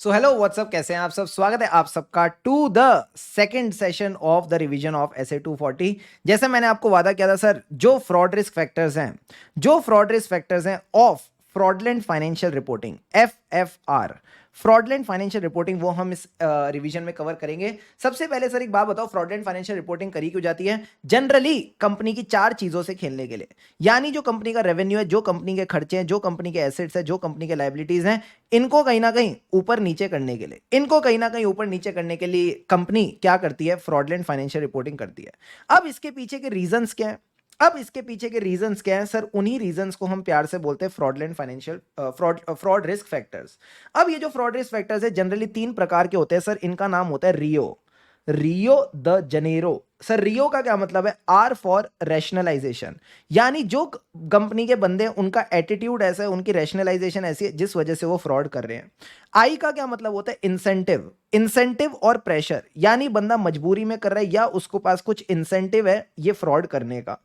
So hello what's up, कैसे हैं आप सब। स्वागत है आप सबका to the second session of the revision of SA 240। जैसे मैंने आपको वादा किया था सर, जो फ्रॉड रिस्क फैक्टर्स हैं of fraudulent financial reporting, FFR, fraudulent financial reporting, वो हम इस रिवीजन में कवर करेंगे। सबसे पहले सर एक बात बताओ, फ्रॉडलेंट फाइनेंशियल रिपोर्टिंग करी क्यों जाती है? जनरली कंपनी की चार चीजों से खेलने के लिए, यानी जो कंपनी का रेवेन्यू है, जो कंपनी के खर्चे हैं, जो कंपनी के एसेट्स है, जो कंपनी के लायबिलिटीज हैं, इनको कहीं ना कहीं ऊपर नीचे करने के लिए कंपनी क्या करती है? फ्रॉडलेंट फाइनेंशियल रिपोर्टिंग करती है। अब इसके पीछे के रीजंस क्या हैं? सर उन्हीं रीजंस को हम प्यार से बोलते हैं fraudulent financial fraud risk factors. अब ये जो फ्रॉड रिस्क फैक्टर्स है जनरली तीन प्रकार के होते हैं सर। इनका नाम होता है रियो द जनेरो। सर रियो का क्या मतलब है? आर फॉर रैशनलाइजेशन, यानी जो कंपनी के बंदे उनका एटीट्यूड ऐसा है, उनकी रैशनलाइजेशन ऐसी है जिस वजह से वो फ्रॉड कर रहे हैं। आई का क्या मतलब होता है? इंसेंटिव और प्रेशर, यानी बंदा मजबूरी में कर रहा है या उसके पास कुछ इंसेंटिव है ये फ्रॉड करने का।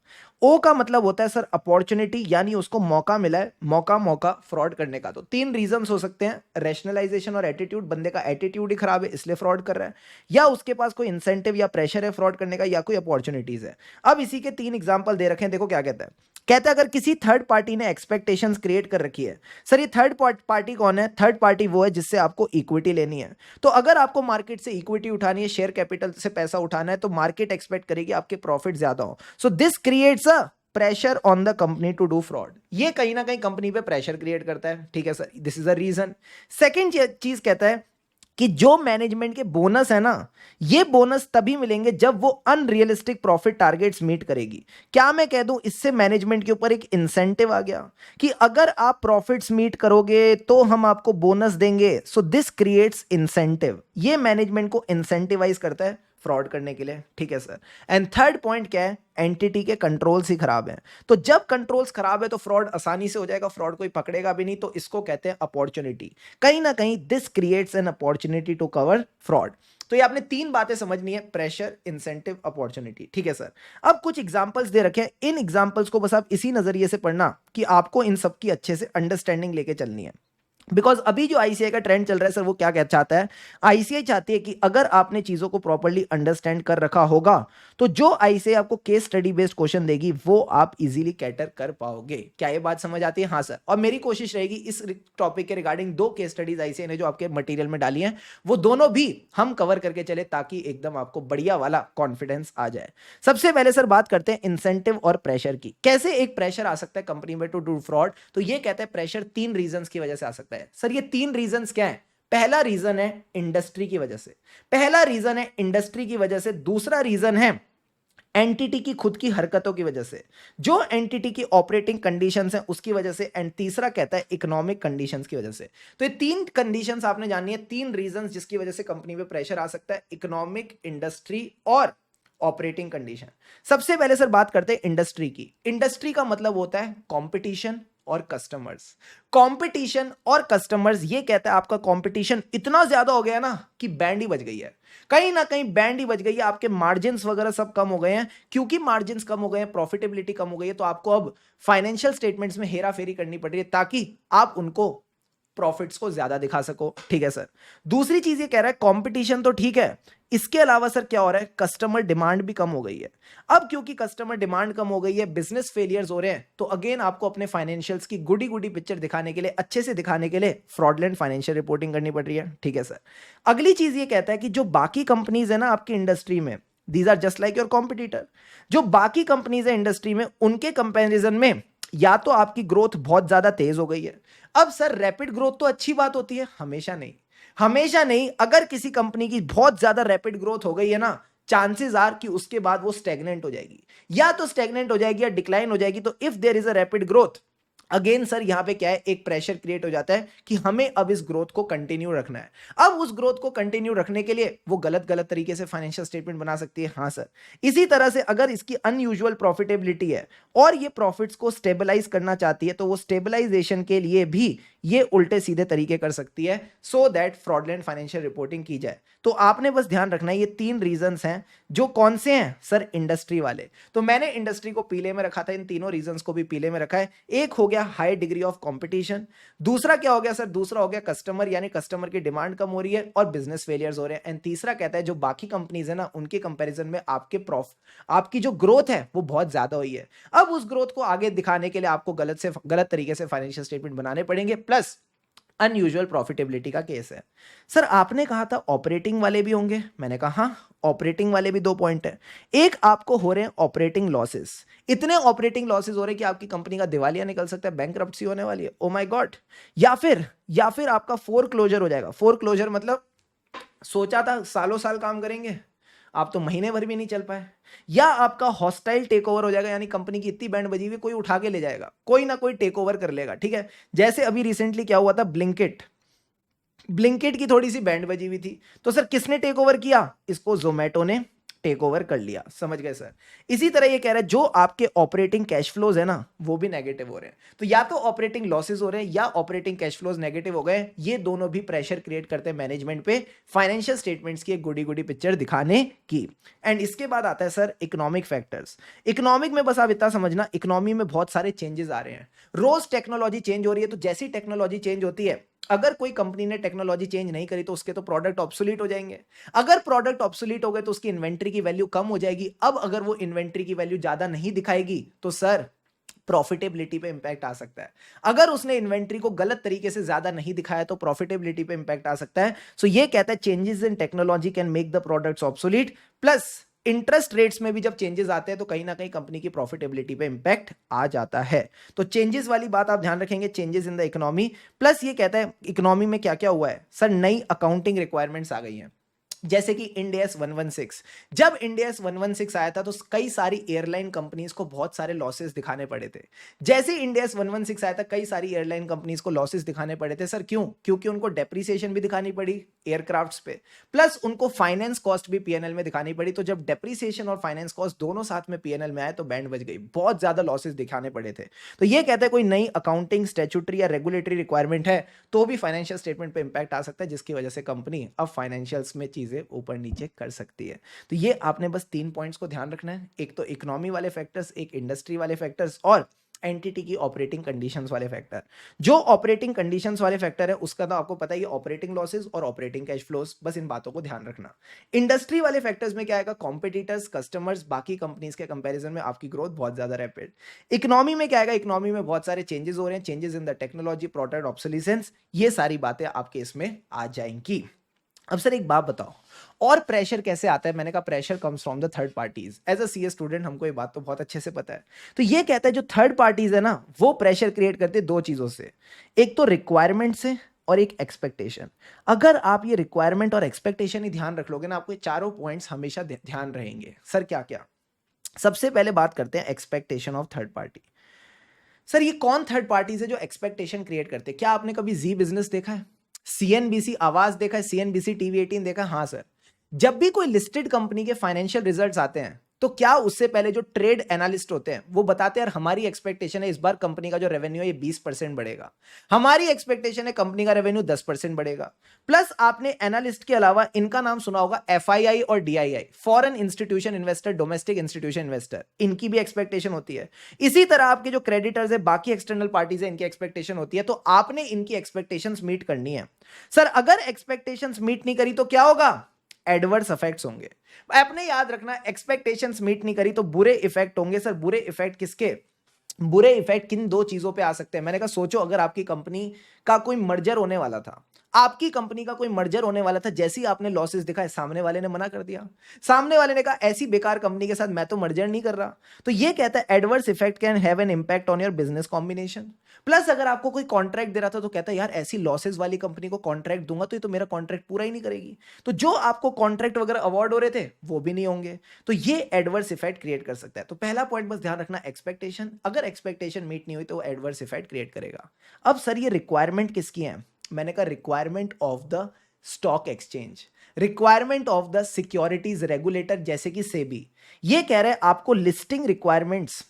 ओ का मतलब होता है सर अपॉर्चुनिटी, यानी उसको मौका मिला है, मौका फ्रॉड करने का। तो तीन रीजंस हो सकते हैं, रैशनलाइजेशन और एटीट्यूड। बंदे का एटीट्यूड ही खराब है इसलिए फ्रॉड कर रहा है, या उसके पास कोई इंसेंटिव या प्रेशर है फ्रॉड करने का, या कोई अपॉर्चुनिटीज है। अब इसी के तीन एग्जांपल दे रखे हैं, देखो क्या कहता है अगर किसी थर्ड पार्टी ने एक्सपेक्टेशंस क्रिएट कर रखी है। सर ये थर्ड पार्टी कौन है? थर्ड पार्टी वो है जिससे आपको इक्विटी लेनी है। तो अगर आपको मार्केट से इक्विटी उठानी है, शेयर कैपिटल से पैसा उठाना है, तो मार्केट एक्सपेक्ट करेगी आपके प्रॉफिट ज्यादा हो। So this creates a pressure on the company to do fraud. ये कहीं ना कहीं कंपनी पे प्रेशर क्रिएट करता है। ठीक है sir, this is a reason. Second चीज कहता है कि जो मैनेजमेंट के बोनस है ना, ये बोनस तभी मिलेंगे जब वो अनरियलिस्टिक प्रॉफिट टारगेट्स मीट करेगी। क्या मैं कह दूं, इससे मैनेजमेंट के ऊपर एक इंसेंटिव आ गया कि अगर आप प्रॉफिट्स मीट करोगे तो हम आपको बोनस देंगे। सो दिस क्रिएट्स इंसेंटिव। ये मैनेजमेंट को इंसेंटिवाइज करता है फ्रॉड करने के लिए। ठीक है सर। एंड थर्ड पॉइंट क्या है? एंटिटी के कंट्रोल्स ही खराब हैं। तो जब कंट्रोल्स खराब है तो फ्रॉड आसानी से हो जाएगा, फ्रॉड कोई पकड़ेगा भी नहीं। तो इसको कहते हैं अपॉर्चुनिटी। कहीं ना कहीं this creates an opportunity to cover fraud. तो ये आपने तीन बातें समझनी है, प्रेशर, इंसेंटिव, अपॉर्चुनिटी। ठीक है सर। अब कुछ एग्जांपल्स दे रखे हैं, इन एग्जांपल्स को बस आप इसी नजरिए से पढ़ना कि आपको इन सब की अच्छे से अंडरस्टैंडिंग लेके चलनी है। बिकॉज अभी जो आईसीआई का ट्रेंड चल रहा है सर, वो क्या चाहता है? आईसीआई चाहती है कि अगर आपने चीजों को प्रॉपर्ली अंडरस्टैंड कर रखा होगा तो जो आईसीआई आपको केस स्टडी बेस्ड क्वेश्चन देगी वो आप इजीली कैटर कर पाओगे। क्या ये बात समझ आती है? हाँ सर। और मेरी कोशिश रहेगी इस टॉपिक के रिगार्डिंग दो केस स्टडीज आईसीआई ने जो आपके मटेरियल में डाली हैं वो दोनों भी हम कवर करके चले, ताकि एकदम आपको बढ़िया वाला कॉन्फिडेंस आ जाए। सबसे पहले सर बात करते हैं इंसेंटिव और प्रेशर की। कैसे एक प्रेशर आ सकता है कंपनी में टू डू फ्रॉड? तो ये कहते हैं प्रेशर तीन रीजंस की वजह से आ सकता है। सर ये तीन रीजंस क्या है? पहला रीजन है इंडस्ट्री की वजह से, दूसरा रीजन है एंटिटी की खुद की हरकतों की वजह से, जो एंटिटी की ऑपरेटिंग कंडीशंस हैं उसकी वजह से, एंड तीसरा कहता है इकोनॉमिक कंडीशंस की वजह से। तो ये तीन कंडीशंस आपने जाननी है, तीन रीजंस जिसकी वजह से कंपनी पे प्रेशर आ सकता है, इकोनॉमिक, इंडस्ट्री और ऑपरेटिंग कंडीशन। सबसे पहले सर बात करते हैं इंडस्ट्री की। इंडस्ट्री का मतलब होता है कंपटीशन और कस्टमर्स। ये कहता है आपका कंपटीशन इतना ज्यादा हो गया ना कि बैंड ही बज गई है, कहीं ना कहीं बैंड ही बज गई है। आपके मार्जिन्स वगैरह सब कम हो गए हैं। क्योंकि मार्जिन्स कम हो गए हैं, प्रॉफिटेबिलिटी कम हो गई है, तो आपको अब फाइनेंशियल स्टेटमेंट्स में हेरा फेरी करनी पड़ रही है ताकि आप उनको प्रॉफिट्स को ज्यादा दिखा सको। ठीक है सर। दूसरी चीज ये कह रहा है कंपटीशन तो ठीक है, इसके अलावा सर क्या हो रहा है? कस्टमर डिमांड भी कम हो गई है। अब क्योंकि कस्टमर डिमांड कम हो गई है, बिजनेस फेलियर्स हो रहे हैं, तो अगेन आपको अपने फाइनेंशियल्स की गुडी गुडी पिक्चर दिखाने के लिए, अच्छे से दिखाने के लिए फ्रॉडलेंट फाइनेंशियल रिपोर्टिंग करनी पड़ रही है। ठीक है सर। अगली चीज ये कहता है कि जो बाकी कंपनीज है ना आपकी इंडस्ट्री में, these are just like your competitor. जो बाकी कंपनीज है इंडस्ट्री में, उनके कंपेरिजन में या तो आपकी ग्रोथ बहुत ज्यादा तेज हो गई है। अब सर रैपिड ग्रोथ तो अच्छी बात होती है, हमेशा नहीं। अगर किसी कंपनी की बहुत ज्यादा रैपिड ग्रोथ हो गई है ना, चांसेस आर कि उसके बाद वो स्टेगनेंट हो जाएगी, या डिक्लाइन हो जाएगी। तो if there is a rapid growth, again sir यहां पे क्या है? एक प्रेशर क्रिएट हो जाता है कि हमें अब इस ग्रोथ को कंटिन्यू रखना है। अब उस ग्रोथ को कंटिन्यू रखने के लिए वो गलत तरीके से फाइनेंशियल स्टेटमेंट बना सकती है। हाँ सर। इसी तरह से अगर इसकी अनयूजुअल प्रॉफिटेबिलिटी है और ये प्रॉफिट्स को स्टेबलाइज करना चाहती है, तो वो स्टेबलाइजेशन के लिए भी ये उल्टे सीधे तरीके कर सकती है so that fraudulent financial reporting की जाए। तो आपने बस ध्यान रखना है ये 3 रीजंस हैं। जो कौन से हैं सर? इंडस्ट्री वाले। तो मैंने इंडस्ट्री को पीले में रखा था, इन तीनों रीजंस को भी पीले में रखा है। एक हो गया हाई डिग्री ऑफ कंपटीशन, दूसरा क्या हो गया सर? दूसरा हो गया कस्टमर, यानी कस्टमर की डिमांड कम हो रही है और बिजनेस फेलियर्स हो रहे हैं। एंड तीसरा कहता है जो बाकी कंपनीज है ना, उनके कंपैरिजन में आपकी जो ग्रोथ है वो बहुत ज्यादा हुई है। अब उस ग्रोथ को आगे दिखाने के लिए आपको गलत तरीके से फाइनेंशियल स्टेटमेंट बनाने पड़ेंगे, प्लस अनयूजुअल प्रॉफिटेबिलिटी का केस है। सर आपने कहा था ऑपरेटिंग वाले भी होंगे, मैंने कहा हाँ, ऑपरेटिंग वाले भी 2 पॉइंट है। एक आपको हो रहे हैं ऑपरेटिंग लॉसेस, इतने ऑपरेटिंग लॉसेस हो रहे हैं कि आपकी कंपनी का दिवालिया निकल सकता है, बैंकरप्सी होने वाली है, ओ माय गॉड। या फिर आपका फोरक्लोजर हो जाएगा। फोरक्लोजर मतलब सोचा था सालों साल काम करेंगे, आप तो महीने भर भी नहीं चल पाए। या आपका हॉस्टाइल टेक ओवर हो जाएगा, यानी कंपनी की इतनी बैंड बजी हुई कोई उठा के ले जाएगा, कोई ना कोई टेक ओवर कर लेगा, ठीक है। जैसे अभी रिसेंटली क्या हुआ था, ब्लिंकिट की थोड़ी सी बैंड बजी हुई थी, तो सर किसने टेक ओवर किया? इसको जोमेटो ने टेक ओवर कर लिया, समझ गए सर। इसी तरह ये कह रहा है जो आपके ऑपरेटिंग कैश फ्लोज है ना, वो भी नेगेटिव हो रहे हैं। तो या तो ऑपरेटिंग लॉसेस हो रहे हैं या ऑपरेटिंग कैश फ्लोज नेगेटिव हो गए, ये दोनों भी प्रेशर क्रिएट करते हैं मैनेजमेंट पे फाइनेंशियल स्टेटमेंट्स की एक गुडी गुडी पिक्चर दिखाने की। एंड इसके बाद आता है सर इकोनॉमिक फैक्टर्स। इकोनॉमिक में बस आप इतना समझना, इकोनॉमी में बहुत सारे चेंजेस आ रहे हैं, रोज टेक्नोलॉजी चेंज हो रही है। तो जैसी टेक्नोलॉजी चेंज होती है, अगर कोई कंपनी ने टेक्नोलॉजी चेंज नहीं करी तो उसके तो प्रोडक्ट ऑब्सोलीट हो जाएंगे। अगर प्रोडक्ट ऑब्सोलीट हो गए तो उसकी इन्वेंट्री की वैल्यू कम हो जाएगी। अब अगर वो इन्वेंट्री की वैल्यू ज्यादा नहीं दिखाएगी तो सर प्रॉफिटेबिलिटी पे इंपैक्ट आ सकता है। अगर उसने इन्वेंट्री को गलत तरीके से ज्यादा नहीं दिखाया तो प्रॉफिटेबिलिटी पे इंपैक्ट आ सकता है। सो ये कहता है changes in technology can make the products obsolete, plus interest rates में भी जब चेंजेस आते हैं तो कहीं ना कहीं कंपनी की प्रॉफिटेबिलिटी पे इंपैक्ट आ जाता है। तो चेंजेस वाली बात आप ध्यान रखेंगे, changes in the economy. Plus ये कहता है इकोनॉमी में क्या क्या हुआ है सर, नई अकाउंटिंग रिक्वायरमेंट्स आ गई हैं। जैसे कि इंड एस 116, जब इंड एस 116 आया था तो कई सारी एयरलाइन कंपनीज को बहुत सारे लॉसेस दिखाने पड़े थे। जैसे इंड एस 116 आया था कई सारी एयरलाइन कंपनीज को लॉसेस दिखाने पड़े थे सर, क्यों? क्योंकि उनको डेप्रिसिएशन भी दिखानी पड़ी एयरक्राफ्ट्स पे, प्लस उनको फाइनेंस कॉस्ट भी पीएनएल में दिखानी पड़ी। तो जब डेप्रिसिएशन और फाइनेंस कॉस्ट दोनों साथ में पीएनएल में आए तो बैंड बज गई, बहुत ज्यादा लॉसेस दिखाने पड़े थे। तो ये कहता है कोई नई अकाउंटिंग स्टैट्यूटरी या रेगुलेटरी रिक्वायरमेंट है तो भी फाइनेंशियल स्टेटमेंट पे इंपैक्ट आ सकता है, जिसकी वजह से कंपनी अब फाइनेंशियल्स में चीजें ऊपर नीचे कर सकती है। तो ये आपने बस 3 पॉइंट्स को ध्यान रखना है, एक तो इकोनॉमी वाले फैक्टर्स, एक इंडस्ट्री वाले फैक्टर्स और एंटिटी की ऑपरेटिंग कंडीशंस वाले फैक्टर। जो ऑपरेटिंग कंडीशंस वाले फैक्टर है उसका तो आपको पता ही है, ऑपरेटिंग लॉसेस और ऑपरेटिंग कैश फ्लोज, बस इन बातों को ध्यान रखना। इंडस्ट्री वाले फैक्टर्स में क्या आएगा, कॉम्पिटिटर्स, कस्टमर्स, बाकी कंपनीज के कंपैरिजन में आपकी ग्रोथ बहुत ज्यादा रैपिड। इकोनॉमी में क्या आएगा, इकोनॉमी में बहुत सारे चेंजेस हो रहे हैं, changes in the technology, product obsolescence, ये सारी बातें आपके इसमें आ जाएंगी। अब सर एक बात बताओ, और प्रेशर कैसे आता है? मैंने कहा pressure comes from the third parties. As a CA student हमको ये बात तो बहुत अच्छे से पता है। तो ये कहता है जो थर्ड पार्टीज है ना, वो प्रेशर क्रिएट करते हैं 2 चीजों से, एक तो रिक्वायरमेंट से और एक एक्सपेक्टेशन। अगर आप ये रिक्वायरमेंट और एक्सपेक्टेशन ही ध्यान रख लोगे ना, आपको ये चारों पॉइंट्स हमेशा ध्यान रहेंगे। सर क्या क्या? सबसे पहले बात करते हैं expectation of third party. Sir ये कौन थर्ड पार्टीज है जो एक्सपेक्टेशन क्रिएट करते हैं? क्या आपने कभी जी बिजनेस देखा है, सीएनबीसी आवाज देखा है, सीएनबीसी टीवी 18 देखा है? हाँ सर। जब भी कोई लिस्टेड कंपनी के फाइनेंशियल रिजल्ट्स आते हैं तो क्या उससे पहले जो ट्रेड एनालिस्ट होते हैं वो बताते हैं यार हमारी एक्सपेक्टेशन है इस बार कंपनी का जो रेवेन्यू है ये 20% बढ़ेगा, हमारी एक्सपेक्टेशन है कंपनी का रेवेन्यू 10% बढ़ेगा। प्लस आपने एनालिस्ट के अलावा इनका नाम सुना होगा, एफआईआई और DII, foreign institution investor, domestic institution investor, इनकी भी एक्सपेक्टेशन होती है। इसी तरह आपके जो क्रेडिटर्स है, बाकी एक्सटर्नल पार्टीज है, इनकी एक्सपेक्टेशन होती है। तो आपने इनकी एक्सपेक्टेशंस मीट करनी है। सर अगर एक्सपेक्टेशंस मीट नहीं करी तो क्या होगा? एडवर्स इफेक्ट्स होंगे। आपने याद रखना, एक्सपेक्टेशंस मीट नहीं करी तो बुरे इफेक्ट होंगे। सर बुरे इफेक्ट किसके? बुरे इफेक्ट किन 2 चीजों पे आ सकते हैं? मैंने कहा सोचो, अगर आपकी कंपनी का कोई मर्जर होने वाला था, आपकी कंपनी का कोई मर्जर होने वाला था, जैसे ही आपने लॉसेस दिखाए सामने वाले ने मना कर दिया, सामने वाले ने कहा ऐसी बेकार कंपनी के साथ मैं तो मर्जर नहीं कर रहा। तो ये कहता है adverse effect can have an impact on your business combination. Plus अगर आपको कोई कॉन्ट्रैक्ट दे रहा था तो कहता है यार ऐसी लॉसेस वाली कंपनी को कॉन्ट्रैक्ट दूंगा तो ये तो मेरा कॉन्ट्रैक्ट पूरा ही नहीं करेगी, तो जो आपको कॉन्ट्रैक्ट वगैरह अवार्ड हो रहे थे वो भी नहीं होंगे। तो ये एडवर्स इफेक्ट क्रिएट कर सकता है। तो पहला पॉइंट बस ध्यान रखना, एक्सपेक्टेशन। अगर एक्सपेक्टेशन मीट नहीं हुई तो वो एडवर्स इफेक्ट क्रिएट करेगा। अब सर ये रिक्वायरमेंट किसकी है? मैंने कहा requirement of the stock exchange, requirement of the securities regulator जैसे कि सेबी। ये कह रहे हैं आपको लिस्टिंग रिक्वायरमेंट्स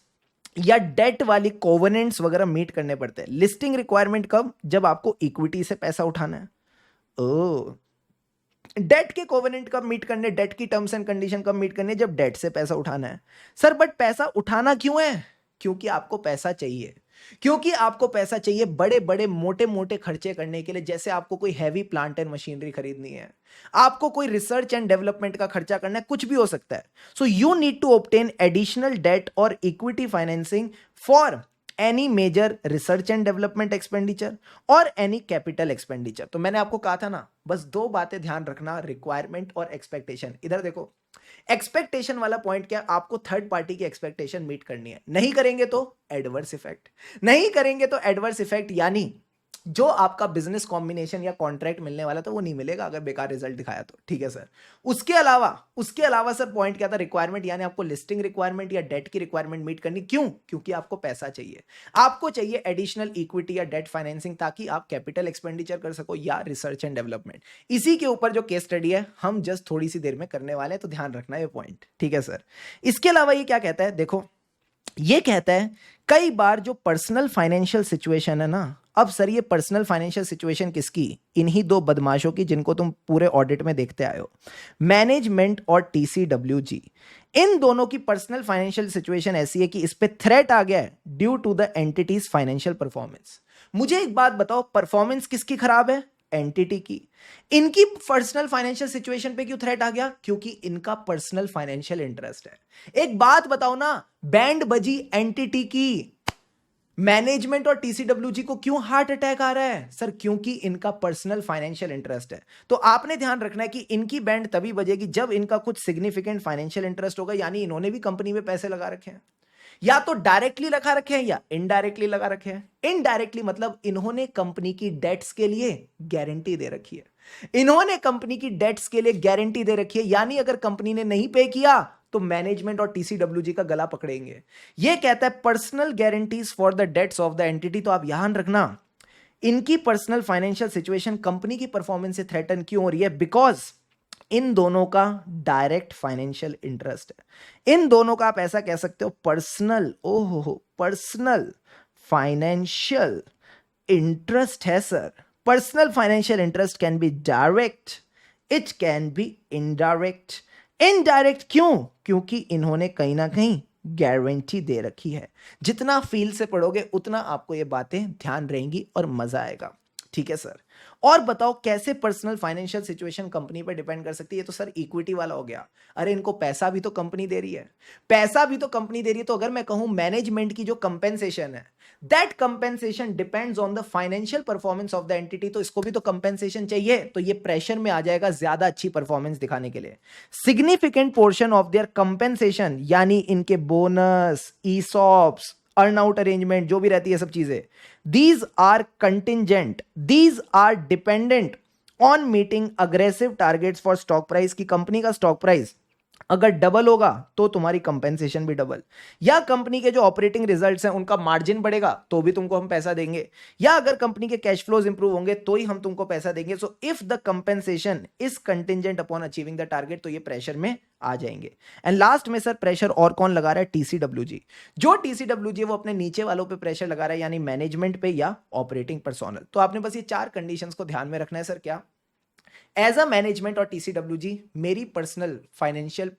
या डेट वाली कोवेनेंट्स वगैरह मीट करने पड़ते हैं। लिस्टिंग रिक्वायरमेंट कब? जब आपको इक्विटी से पैसा उठाना है। ओ, डेट के कोवेनेंट कब मीट करने, डेट की टर्म्स एंड कंडीशन कब मीट करने? जब डेट से पैसा उठाना है। सर बट पैसा उठाना क्यों है? क्योंकि आपको पैसा चाहिए, क्योंकि आपको पैसा चाहिए बड़े बड़े मोटे मोटे खर्चे करने के लिए। जैसे आपको कोई हैवी प्लांट एंड मशीनरी खरीदनी है, आपको कोई रिसर्च एंड डेवलपमेंट का खर्चा करना है, कुछ भी हो सकता है। So you need to obtain additional debt और equity financing for any major research and development expenditure और एनी कैपिटल एक्सपेंडिचर। तो मैंने आपको कहा था ना, बस दो बातें ध्यान रखना, रिक्वायरमेंट और एक्सपेक्टेशन। इधर देखो, एक्सपेक्टेशन वाला पॉइंट क्या? आपको थर्ड पार्टी की एक्सपेक्टेशन मीट करनी है। नहीं करेंगे तो एडवर्स इफेक्ट, नहीं करेंगे तो एडवर्स इफेक्ट, यानी जो आपका बिजनेस कॉम्बिनेशन या कॉन्ट्रैक्ट मिलने वाला था वो नहीं मिलेगा अगर बेकार रिजल्ट दिखाया तो। ठीक है सर। उसके अलावा सर पॉइंट क्या था? रिक्वायरमेंट, यानी आपको लिस्टिंग रिक्वायरमेंट या डेट की रिक्वायरमेंट मीट करनी। क्यों? क्योंकि आपको पैसा चाहिए, आपको चाहिए एडिशनल इक्विटी या डेट फाइनेंसिंग, ताकि आप कैपिटल एक्सपेंडिचर कर सको या रिसर्च एंड डेवलपमेंट। इसी के ऊपर जो केस स्टडी है हम जस्ट थोड़ी सी देर में करने वाले हैं, तो ध्यान रखना ये पॉइंट। ठीक है सर। इसके अलावा ये क्या कहता है? देखो, ये कहता है कई बार जो पर्सनल फाइनेंशियल सिचुएशन है ना, अब सर ये पर्सनल फाइनेंशियल सिचुएशन किसकी? इन्हीं दो बदमाशों की जिनको तुम पूरे ऑडिट में देखते आए हो, मैनेजमेंट और टीसीडब्ल्यूजी। इन दोनों की पर्सनल फाइनेंशियल सिचुएशन ऐसी है कि इस पे थ्रेट आ गया है due to the entities financial performance. मुझे एक बात बताओ, परफॉर्मेंस किसकी खराब है? एंटिटी की। इनकी पर्सनल फाइनेंशियल सिचुएशन पे क्यों थ्रेट आ गया? क्योंकि इनका पर्सनल फाइनेंशियल इंटरेस्ट है। एक बात बताओ ना, बैंड बजी एंटिटी की, मैनेजमेंट और टीसीडब्ल्यूजी को क्यों हार्ट अटैक आ रहा है? सर क्योंकि इनका पर्सनल फाइनेंशियल इंटरेस्ट है। तो आपने ध्यान रखना है कि इनकी बैंड तभी बजेगी जब इनका कुछ सिग्निफिकेंट फाइनेंशियल इंटरेस्ट होगा, यानी इन्होंने भी कंपनी में पैसे लगा रखे हैं, या तो डायरेक्टली लगा रखे हैं या इनडायरेक्टली लगा रखे हैं। इनडायरेक्टली मतलब इन्होंने कंपनी की डेट्स के लिए गारंटी दे रखी है, इन्होंने कंपनी की डेट्स के लिए गारंटी दे रखी है, यानी अगर कंपनी ने नहीं पे किया तो मैनेजमेंट और टीसीडब्ल्यूजी का गला पकड़ेंगे। यह कहता है personal guarantees for the debts of the entity. तो आप ध्यान रखना, इनकी पर्सनल फाइनेंशियल सिचुएशन कंपनी की परफॉर्मेंस से थ्रेटन क्यों हो रही है? बिकॉज इन दोनों का डायरेक्ट फाइनेंशियल इंटरेस्ट है। इन दोनों का आप ऐसा कह सकते हो पर्सनल, ओहो, पर्सनल फाइनेंशियल इंटरेस्ट है sir. Personal financial interest can be direct, it can be indirect. Indirect क्यों? क्योंकि इन्होंने कहीं ना कहीं गारंटी दे रखी है। जितना फील से पढ़ोगे उतना आपको ये बातें ध्यान रहेंगी और मजा आएगा। ठीक है सर। और बताओ कैसे पर्सनल फाइनेंशियल सिचुएशन कंपनी पर डिपेंड कर सकती है? तो सर इक्विटी वाला हो गया। अरे इनको पैसा भी तो कंपनी दे रही है, पैसा भी तो कंपनी दे रही है। तो अगर मैं कहूं मैनेजमेंट की जो कंपेंसेशन है, that compensation depends on the financial performance of the entity, तो इसको भी तो कंपेंसेशन चाहिए। तो ये प्रेशर में आ जाएगा ज्यादा अच्छी परफॉर्मेंस दिखाने के लिए। Significant portion of their compensation, यानी इनके bonus, ESOPs, earn out arrangement जो भी रहती है सब चीजें, these are contingent, these are dependent on meeting aggressive targets for stock price। की कंपनी का स्टॉक प्राइस अगर डबल होगा तो तुम्हारी कंपेंसेशन भी डबल, या कंपनी के जो ऑपरेटिंग रिजल्ट्स हैं उनका मार्जिन बढ़ेगा तो भी तुमको हम पैसा देंगे, या अगर कंपनी के कैश फ्लोज इंप्रूव होंगे तो ही हम तुमको पैसा देंगे। So if the compensation is contingent upon achieving the target, तो ये प्रेशर में आ जाएंगे। एंड लास्ट में सर प्रेशर और कौन लगा रहा है? टीसीडब्ल्यूजी। जो टीसीडब्ल्यूजी वो अपने नीचे वालों पे प्रेशर लगा रहा है, यानी मैनेजमेंट पे या ऑपरेटिंग पर्सोनल। तो आपने बस ये चार कंडीशंस को ध्यान में रखना है। सर क्या? एज अ मैनेजमेंट और टीसीडब्ल्यूजी मेरी पर्सनल फाइनेंशियल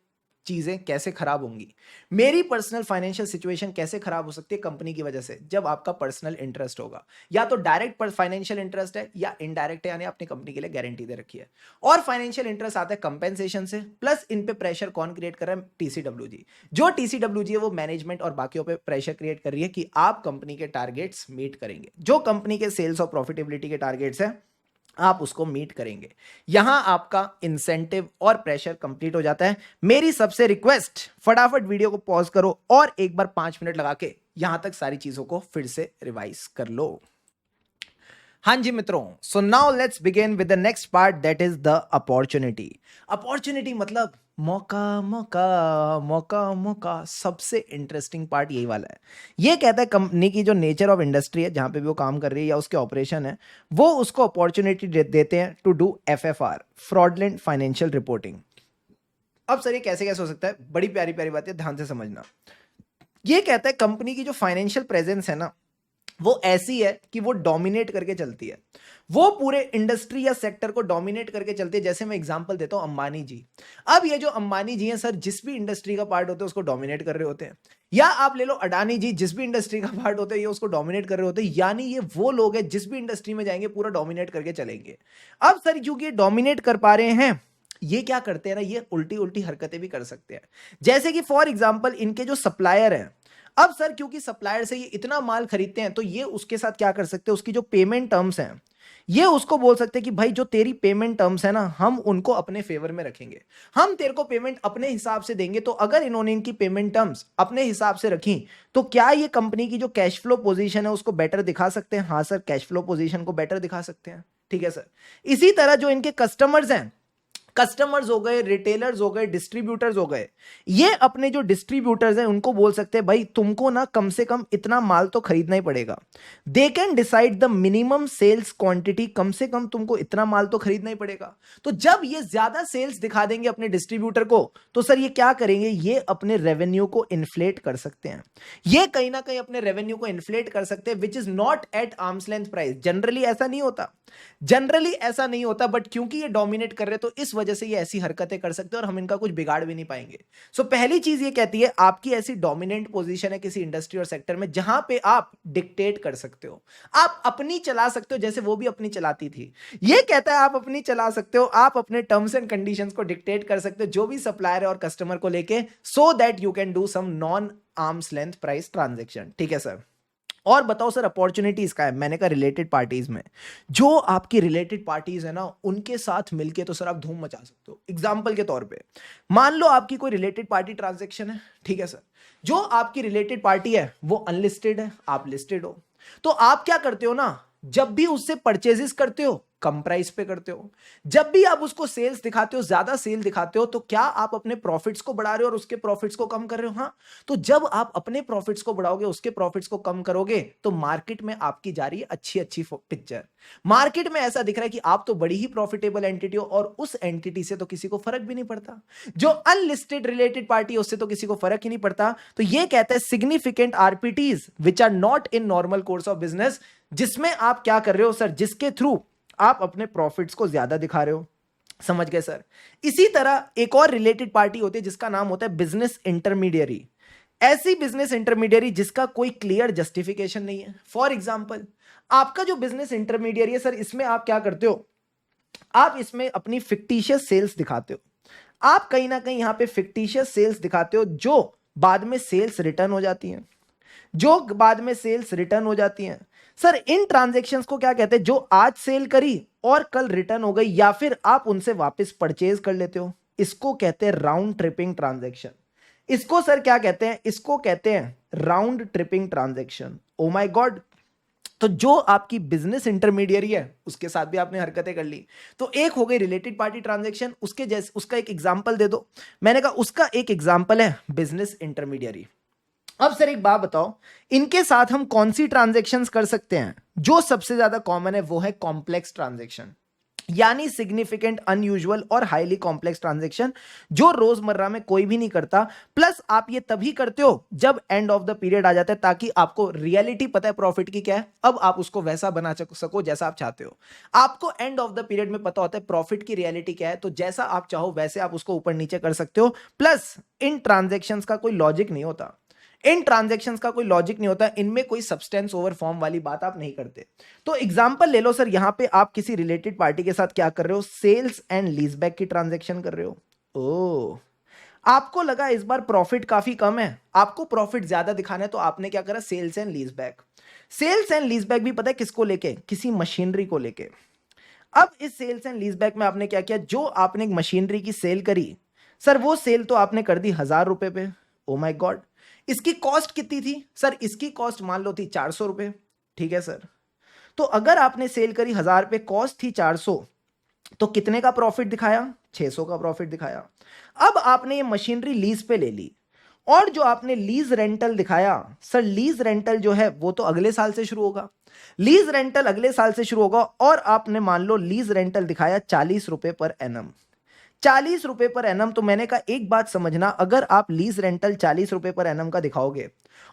चीजें कैसे खराब होंगी, मेरी पर्सनल फाइनेंशियल सिचुएशन कैसे खराब हो सकती है कंपनी की वजह से? जब आपका पर्सनल इंटरेस्ट होगा, या तो डायरेक्ट फाइनेंशियल इंटरेस्ट है या इनडायरेक्ट है, यानी अपनी कंपनी के लिए गारंटी दे रखी है। और फाइनेंशियल इंटरेस्ट आता है कंपेंसेशन से, प्लस इन पे प्रेशर कौन क्रिएट कर रहा है? टीसीडब्ल्यूजी। जो टीसीडब्ल्यूजी है वो मैनेजमेंट और बाकियों पे प्रेशर क्रिएट कर रही है कि आप कंपनी के टारगेट्स मीट करेंगे। जो कंपनी के सेल्स और प्रॉफिटेबिलिटी के टारगेट्स है आप उसको मीट करेंगे। यहां आपका इंसेंटिव और प्रेशर कंप्लीट हो जाता है। मेरी सबसे रिक्वेस्ट, फटाफट वीडियो को पॉज करो और एक बार 5 मिनट लगा के यहां तक सारी चीजों को फिर से रिवाइज कर लो। हाँ जी मित्रों, so now let's begin with the next part, that is the opportunity. Opportunity मतलब मौका, मौका, मौका, मौका। सबसे इंटरेस्टिंग पार्ट यही वाला है। ये कहता है कंपनी की जो नेचर ऑफ इंडस्ट्री है जहां पे भी वो काम कर रही है या उसके ऑपरेशन है, वो उसको अपॉर्चुनिटी देते हैं to do FFR, fraudulent financial reporting. अब सर ये कैसे कैसे हो सकता है? बड़ी प्यारी प्यारी बात है, ध्यान से समझना। ये कहता है कंपनी की जो फाइनेंशियल प्रेजेंस है ना वो ऐसी है कि वो डोमिनेट करके चलती है, वो पूरे इंडस्ट्री या सेक्टर को डोमिनेट करके चलती है। जैसे मैं एग्जांपल देता हूं अंबानी जी। अब ये जो अंबानी जी हैं सर, जिस भी इंडस्ट्री का पार्ट होता है उसको डोमिनेट कर रहे होते हैं। या आप ले लो अडानी जी, जिस भी इंडस्ट्री का पार्ट होता है ये उसको डोमिनेट कर रहे होते हैं। यानी ये वो लोग हैं जिस भी इंडस्ट्री में जाएंगे पूरा डोमिनेट करके चलेंगे। अब सर क्योंकि ये डोमिनेट कर पा रहे हैं, ये क्या करते हैं ना, ये उल्टी उल्टी हरकतें भी कर सकते हैं। जैसे कि फॉर एग्जाम्पल इनके जो सप्लायर हैं, अब सर क्योंकि सप्लायर से ये इतना माल खरीदते हैं तो ये उसके साथ क्या कर सकते हैं, उसकी जो पेमेंट टर्म्स हैं ये उसको बोल सकते हैं कि भाई जो तेरी पेमेंट टर्म्स है ना हम उनको अपने फेवर में रखेंगे, हम तेरे को पेमेंट अपने हिसाब से देंगे। तो अगर इन्होंने इनकी पेमेंट टर्म्स अपने हिसाब से रखी तो क्या ये कंपनी की जो कैश फ्लो पोजीशन है उसको बेटर दिखा सकते हैं? हाँ सर, कैश फ्लो पोजीशन को बेटर दिखा सकते हैं। ठीक है सर। इसी तरह जो इनके कस्टमर्स हैं, कस्टमर्स हो गए, रिटेलर्स हो गए, डिस्ट्रीब्यूटर्स हो गए, ये अपने जो डिस्ट्रीब्यूटर्स हैं उनको बोल सकते हैं भाई तुमको ना कम से कम इतना माल तो खरीदना ही पड़ेगा। They can decide the minimum sales quantity, कम से कम तुमको इतना माल तो खरीदना ही पड़ेगा। तो जब ये ज्यादा सेल्स दिखा देंगे अपने डिस्ट्रीब्यूटर को तो सर ये क्या करेंगे, ये अपने रेवेन्यू को इन्फ्लेट कर सकते हैं। ये कहीं ना कहीं अपने रेवेन्यू को इन्फ्लेट कर सकते हैं, which is not at arms length price. Generally ऐसा नहीं होता, जनरली ऐसा नहीं होता, बट क्योंकि ये डोमिनेट कर रहे हैं तो इस वजह से ये ऐसी हरकतें कर सकते हैं और हम इनका कुछ बिगाड़ भी नहीं पाएंगे। सो पहली चीज ये कहती है आपकी ऐसी डोमिनेंट पोजीशन है किसी इंडस्ट्री और सेक्टर में जहां पे आप डिक्टेट कर सकते हो, आप अपनी चला सकते हो जैसे वो भी अपनी चलाती थी। ये कहता है आप अपनी चला सकते हो, आप अपने टर्म्स एंड कंडीशंस को डिक्टेट कर सकते हो जो भी सप्लायर है और कस्टमर को लेके, so that you can do some non arms length price transaction. ठीक है सर। और बताओ सर अपॉर्चुनिटीज का है, मैंने कहा रिलेटेड पार्टीज में, जो आपकी रिलेटेड पार्टीज है ना उनके साथ मिलके तो सर आप धूम मचा सकते हो। एग्जांपल के तौर पे मान लो आपकी कोई रिलेटेड पार्टी ट्रांजैक्शन है, ठीक है सर, जो आपकी रिलेटेड पार्टी है वो अनलिस्टेड है, आप लिस्टेड हो, तो आप क्या करते हो ना, जब भी उससे परचेजेस करते हो कम प्राइस पे करते हो, जब भी आप उसको सेल्स दिखाते हो ज्यादा सेल दिखाते हो, तो क्या आप अपने प्रॉफिट्स को बढ़ा रहे हो और उसके प्रॉफिट्स को कम कर रहे हो? हाँ। तो जब आप अपने प्रॉफिट्स को बढ़ाओगे उसके प्रॉफिट्स को कम करोगे तो मार्केट में आपकी जा रही है अच्छी अच्छी पिक्चर। मार्केट में ऐसा दिख रहा है कि आप तो बड़ी ही प्रॉफिटेबल एंटिटी हो और उस एंटिटी से तो किसी को फर्क भी नहीं पड़ता, जो अनलिस्टेड रिलेटेड पार्टी उससे तो किसी को फर्क ही नहीं पड़ता। तो ये कहता है significant RPTs which are not in normal course of business, जिसमें आप क्या कर रहे हो सर, जिसके थ्रू आप अपने प्रॉफिट्स को ज्यादा दिखा रहे हो। समझ गए सर। इसी तरह एक और रिलेटेड पार्टी होती है जिसका नाम होता है बिजनेस इंटरमीडियरी। ऐसी बिजनेस इंटरमीडियरी जिसका कोई क्लियर जस्टिफिकेशन नहीं है। फॉर एग्जांपल आपका जो बिजनेस इंटरमीडियरी है सर, इसमें आप क्या करते हो, आप इसमें अपनी फिक्टिशियस सेल्स दिखाते हो, आप कहीं ना कहीं यहां पे फिक्टिशियस सेल्स दिखाते हो जो बाद में सेल्स रिटर्न हो जाती हैं, जो बाद में सेल्स रिटर्न हो जाती हैं। सर इन ट्रांजैक्शंस को क्या कहते हैं, जो आज सेल करी और कल रिटर्न हो गई या फिर आप उनसे वापस परचेज कर लेते हो, इसको कहते हैं राउंड ट्रिपिंग ट्रांजैक्शन। इसको सर क्या कहते हैं, इसको कहते हैं round tripping transaction. Oh my God. तो जो आपकी बिजनेस इंटरमीडियरी है उसके साथ भी आपने हरकतें कर ली। तो एक हो गई रिलेटेड पार्टी ट्रांजैक्शन, उसके जैसे उसका एक एग्जांपल दे दो। मैंने कहा उसका एक एग्जांपल है बिजनेस इंटरमीडियरी। अब सर एक बात बताओ, इनके साथ हम कौन सी ट्रांजैक्शंस कर सकते हैं? जो सबसे ज्यादा कॉमन है वो है कॉम्प्लेक्स ट्रांजैक्शन, यानी सिग्निफिकेंट, अनयूजुअल और हाईली कॉम्प्लेक्स ट्रांजैक्शन जो रोजमर्रा में कोई भी नहीं करता। प्लस आप ये तभी करते हो जब एंड ऑफ द पीरियड आ जाता है, ताकि आपको रियलिटी पता है प्रॉफिट की क्या है, अब आप उसको वैसा बना सको जैसा आप चाहते हो। आपको एंड ऑफ द पीरियड में पता होता है प्रॉफिट की रियलिटी क्या है, तो जैसा आप चाहो वैसे आप उसको ऊपर नीचे कर सकते हो। प्लस इन ट्रांजैक्शंस का कोई लॉजिक नहीं होता, इन ट्रांजैक्शंस का कोई लॉजिक नहीं होता, इनमें कोई सब्सटेंस ओवर फॉर्म वाली बात आप नहीं करते। तो एग्जांपल ले लो सर, यहां पे आप किसी रिलेटेड पार्टी के साथ क्या कर रहे हो, सेल्स एंड लीजबैक की ट्रांजैक्शन कर रहे हो। ओ, आपको लगा इस बार प्रॉफिट काफी कम है, आपको प्रॉफिट ज्यादा दिखाना है, तो आपने क्या करा, सेल्स एंड लीजबैक। सेल्स एंड लीजबैक भी पता है किसको लेके, किसी मशीनरी को लेके। अब इस सेल्स एंड लीजबैक में आपने क्या किया, जो आपने एक मशीनरी की सेल करी सर, वो सेल तो आपने कर दी 1000 रुपए पे। Oh my God. इसकी कॉस्ट कितनी थी सर, इसकी कॉस्ट मान लो थी 400 रुपए। ठीक है सर। तो अगर आपने सेल करी 1000 पे, कॉस्ट थी 400, तो कितने का प्रॉफिट दिखाया, 600 का प्रॉफिट दिखाया। अब आपने ये मशीनरी लीज पे ले ली और जो आपने लीज रेंटल दिखाया सर, लीज रेंटल जो है वो तो अगले साल से शुरू होगा, लीज रेंटल अगले साल से शुरू होगा और आपने मान लो लीज रेंटल दिखाया 40 रुपए पर एनम। ₹40 per annum. तो मैंने कहा एक बात समझना, अगर आप लीज रेंटल ₹40 पर एनम का दिखाओगे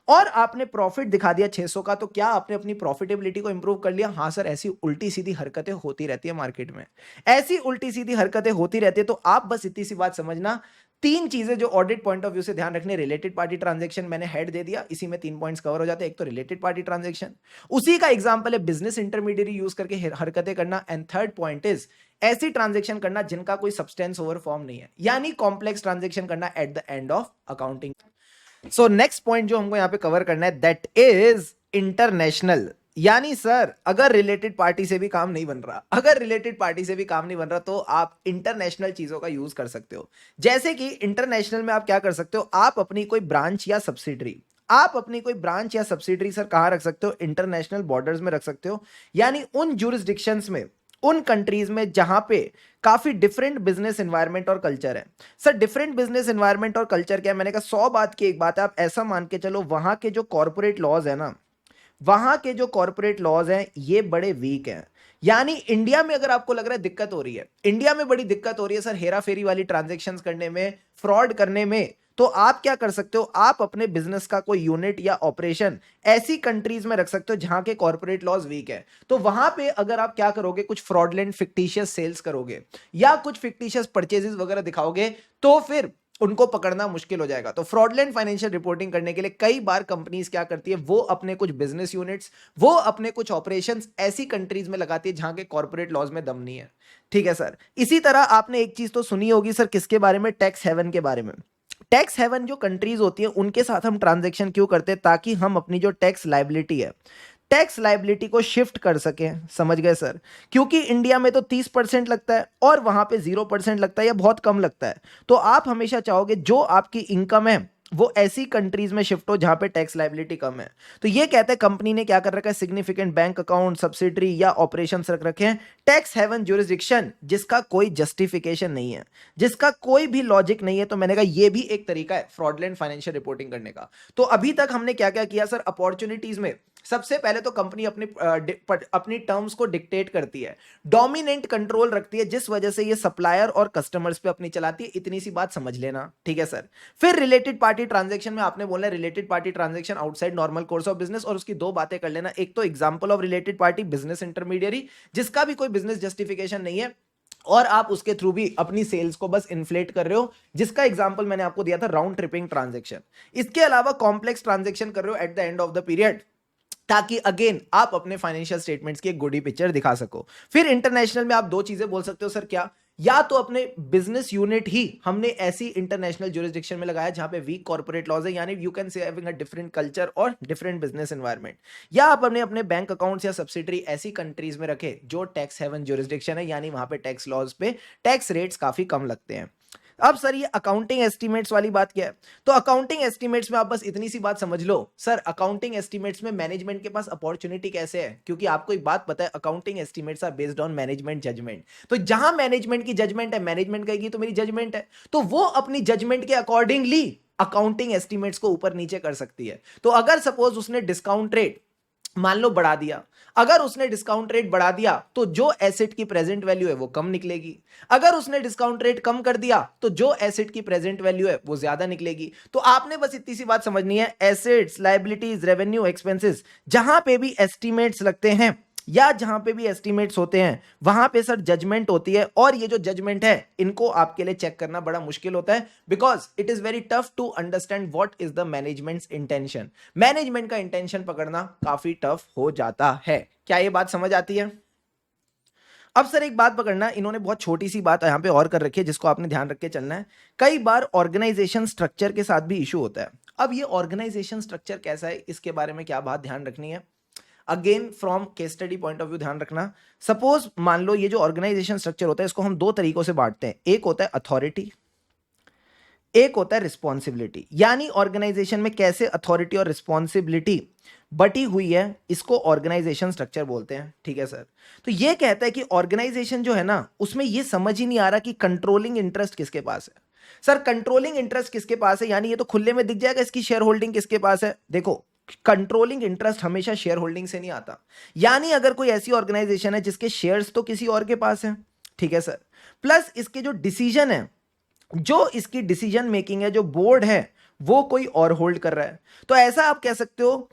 और आपने प्रॉफिट दिखा दिया 600 का, तो क्या आपने अपनी प्रॉफिटेबिलिटी को इंप्रूव कर लिया? हाँ सर, ऐसी उल्टी सीधी हरकतें होती रहती है मार्केट में, ऐसी उल्टी सीधी हरकतें होती रहती है। तो आप बस इतनी सी बात समझना, तीन चीजें जो ऑडिट पॉइंट ऑफ व्यू से ध्यान रखने, रिलेटेड पार्टी ट्रांजैक्शन, मैंने हेड दे दिया, इसी में 3 पॉइंट्स कवर हो जाते हैं। एक तो रिलेटेड पार्टी ट्रांजैक्शन, उसी का एग्जांपल है बिजनेस इंटरमीडियरी यूज करके हरकतें करना, एंड थर्ड पॉइंट इज ऐसी ट्रांजैक्शन करना जिनका कोई सब्सटेंस ओवर फॉर्म नहीं है, यानी कॉम्प्लेक्स ट्रांजैक्शन करना at the end of accounting. So next point जो हमको यहां पे कवर करना है, दैट इज इंटरनेशनल। यानी सर, अगर रिलेटेड पार्टी से भी काम नहीं बन रहा, अगर रिलेटेड पार्टी से भी काम नहीं बन रहा, तो आप इंटरनेशनल चीजों का यूज कर सकते हो। जैसे कि इंटरनेशनल में आप क्या कर सकते हो, आप अपनी कोई ब्रांच या सब्सिडरी, आप अपनी कोई ब्रांच या सब्सिडरी सर कहां रख सकते हो? इंटरनेशनल बॉर्डर्स में रख सकते हो, यानी उन जुरिस्डिक्शंस में, उन कंट्रीज में जहां पे काफी डिफरेंट बिजनेस एनवायरनमेंट और कल्चर है। सर डिफरेंट बिजनेस एनवायरनमेंट और कल्चर क्या है? मैंने कहा 100 बात की एक बात है, आप ऐसा मान के चलो वहां के जो कॉर्पोरेट लॉज है ना, वहां के जो कॉर्पोरेट लॉज हैं ये बड़े वीक हैं। यानी इंडिया में अगर आपको लग रहा है दिक्कत हो रही है, इंडिया में बड़ी दिक्कत हो रही है सर हेरा फेरी वाली ट्रांजैक्शंस करने में, फ्रॉड करने में, तो आप क्या कर सकते हो, आप अपने बिजनेस का कोई यूनिट या ऑपरेशन ऐसी कंट्रीज में रख सकते हो जहां के कॉर्पोरेट लॉज वीक है। तो वहां पे अगर आप क्या करोगे, कुछ फ्रॉडलेंट फिक्टिशियस सेल्स करोगे या कुछ फिक्टिशियस परचेजेस वगैरह दिखाओगे, तो फिर उनको पकड़ना मुश्किल हो जाएगा। तो फ्रॉडलेंट फाइनेंशियल रिपोर्टिंग करने के लिए कई बार कंपनीज क्या करती है, वो अपने कुछ बिजनेस यूनिट्स, वो अपने कुछ ऑपरेशंस ऐसी कंट्रीज में लगाती है जहां के कॉर्पोरेट लॉज में दम नहीं है। ठीक है सर। इसी तरह आपने एक चीज तो सुनी होगी सर, किसके बारे में? टैक्स हेवन के बारे में। टैक्स हेवन जो कंट्रीज होती है उनके साथ हम ट्रांजैक्शन क्यों करते हैं? ताकि हम अपनी जो टैक्स लायबिलिटी है, टैक्स लायबिलिटी को शिफ्ट कर सकें। समझ गए सर? क्योंकि इंडिया में तो 30% लगता है और वहां पे 0% लगता है या बहुत कम लगता है। तो आप हमेशा चाहोगे जो आपकी इनकम है वो ऐसी कंट्रीज में शिफ्ट हो जहां पे टैक्स लायबिलिटी कम है। तो ये कहते हैं कंपनी ने क्या कर रखा है, सिग्निफिकेंट बैंक अकाउंट, सब्सिडरी या ऑपरेशंस रख रखे हैं टैक्स हेवन ज्यूरिसडिक्शन, जिसका कोई जस्टिफिकेशन नहीं है, जिसका कोई भी लॉजिक नहीं है। तो मैंने कहा ये भी एक तरीका है फ्रॉडलेंट फाइनेंशियल रिपोर्टिंग करने का। तो अभी तक हमने क्या क्या किया सर? अपॉर्चुनिटीज में सबसे पहले तो कंपनी अपनी टर्म्स को डिक्टेट करती है, डोमिनेंट कंट्रोल रखती है, जिस वजह से ये सप्लायर और कस्टमर्स पे अपनी चलाती है। इतनी सी बात समझ लेना, ठीक है सर। फिर रिलेटेड पार्टी ट्रांजैक्शन में आपने बोलना है related party transaction outside normal course of business, और उसकी दो बातें कर लेना। एक तो example of related party business intermediary, जिसका भी कोई बिजनेस जस्टिफिकेशन नहीं है और आप उसके थ्रू भी अपनी सेल्स को बस इन्फ्लेट कर रहे हो, जिसका एग्जांपल मैंने आपको दिया था राउंड ट्रिपिंग ट्रांजैक्शन। इसके अलावा कॉम्प्लेक्स ट्रांजैक्शन कर रहे हो at the end of the period, ताकि अगेन आप अपने फाइनेंशियल स्टेटमेंट्स की एक गुडी पिक्चर दिखा सको। फिर इंटरनेशनल में आप दो चीजें बोल सकते हो सर, क्या? या तो अपने बिजनेस यूनिट ही हमने ऐसी इंटरनेशनल ज्यूरिसडिक्शन में लगाया जहां पे वीक कॉर्पोरेट लॉज है, यानी you can say having a different culture और डिफरेंट बिजनेस एनवायरनमेंट। या आप अपने बैंक अकाउंट्स या सब्सिडरी ऐसी कंट्रीज में रखे जो टैक्स हेवन ज्यूरिसडिक्शन है, यानी वहां पे टैक्स लॉज पे टैक्स रेट्स काफी कम लगते हैं। अब सर ये अकाउंटिंग एस्टिमेट्स वाली बात क्या है? तो अकाउंटिंग एस्टिमेट्स में आप बस इतनी सी बात समझ लो सर, अकाउंटिंग एस्टिमेट्स में मैनेजमेंट के पास अपॉर्चुनिटी कैसे है? क्योंकि आपको एक बात पता है, accounting estimates are based on management judgement. तो जहां मैनेजमेंट की जजमेंट है, मैनेजमेंट कहेगी तो मेरी जजमेंट है, तो वो अपनी जजमेंट के अकॉर्डिंगली अकाउंटिंग एस्टिमेट्स को ऊपर नीचे कर सकती है। तो अगर सपोज उसने डिस्काउंट रेट मान लो बढ़ा दिया, अगर उसने डिस्काउंट रेट बढ़ा दिया तो जो एसेट की प्रेजेंट वैल्यू है वो कम निकलेगी, अगर उसने डिस्काउंट रेट कम कर दिया तो जो एसेट की प्रेजेंट वैल्यू है वो ज्यादा निकलेगी। तो आपने बस इतनी सी बात समझनी है, एसेट्स, लायबिलिटीज, रेवेन्यू, एक्सपेंसेस, जहां पे भी एस्टिमेट्स लगते हैं या जहां पे भी एस्टिमेट्स होते हैं वहां पे सर जजमेंट होती है, और ये जो जजमेंट है इनको आपके लिए चेक करना बड़ा मुश्किल होता है, because it is very tough to understand what is the management's intention. Management का इंटेंशन पकड़ना काफी टफ हो जाता है। क्या ये बात समझ आती है? अब सर एक बात पकड़ना, इन्होंने बहुत छोटी सी बात यहां पे और कर रखी है जिसको आपने ध्यान रख के चलना है। कई बार ऑर्गेनाइजेशन स्ट्रक्चर के साथ भी इशू होता है। अब ये ऑर्गेनाइजेशन स्ट्रक्चर कैसा है, इसके बारे में क्या बात ध्यान रखनी है? Again from case study point of view ध्यान रखना। सपोज मान लो ये जो ऑर्गेनाइजेशन स्ट्रक्चर होता है इसको हम दो तरीकों से बांटते हैं, एक होता है अथॉरिटी, एक होता है रिस्पॉन्सिबिलिटी। यानी ऑर्गेनाइजेशन में कैसे अथॉरिटी और रिस्पॉन्सिबिलिटी बटी हुई है, इसको ऑर्गेनाइजेशन स्ट्रक्चर बोलते हैं। ठीक है सर। तो ये कहता है कि ऑर्गेनाइजेशन जो है ना, उसमें ये समझ ही नहीं आ रहा कि कंट्रोलिंग इंटरेस्ट किसके पास है। सर कंट्रोलिंग इंटरेस्ट किसके पास है, यानी ये तो खुले में दिख जाएगा इसकी शेयर होल्डिंग किसके पास है। देखो कंट्रोलिंग इंटरेस्ट हमेशा शेयर होल्डिंग से नहीं आता, यानी अगर कोई ऐसी ऑर्गेनाइजेशन है जिसके शेयर्स तो किसी और के पास है, ठीक है सर। प्लस इसके जो डिसीजन है, जो इसकी डिसीजन मेकिंग है, जो बोर्ड है, वो कोई और होल्ड कर रहा है। तो ऐसा आप कह सकते हो,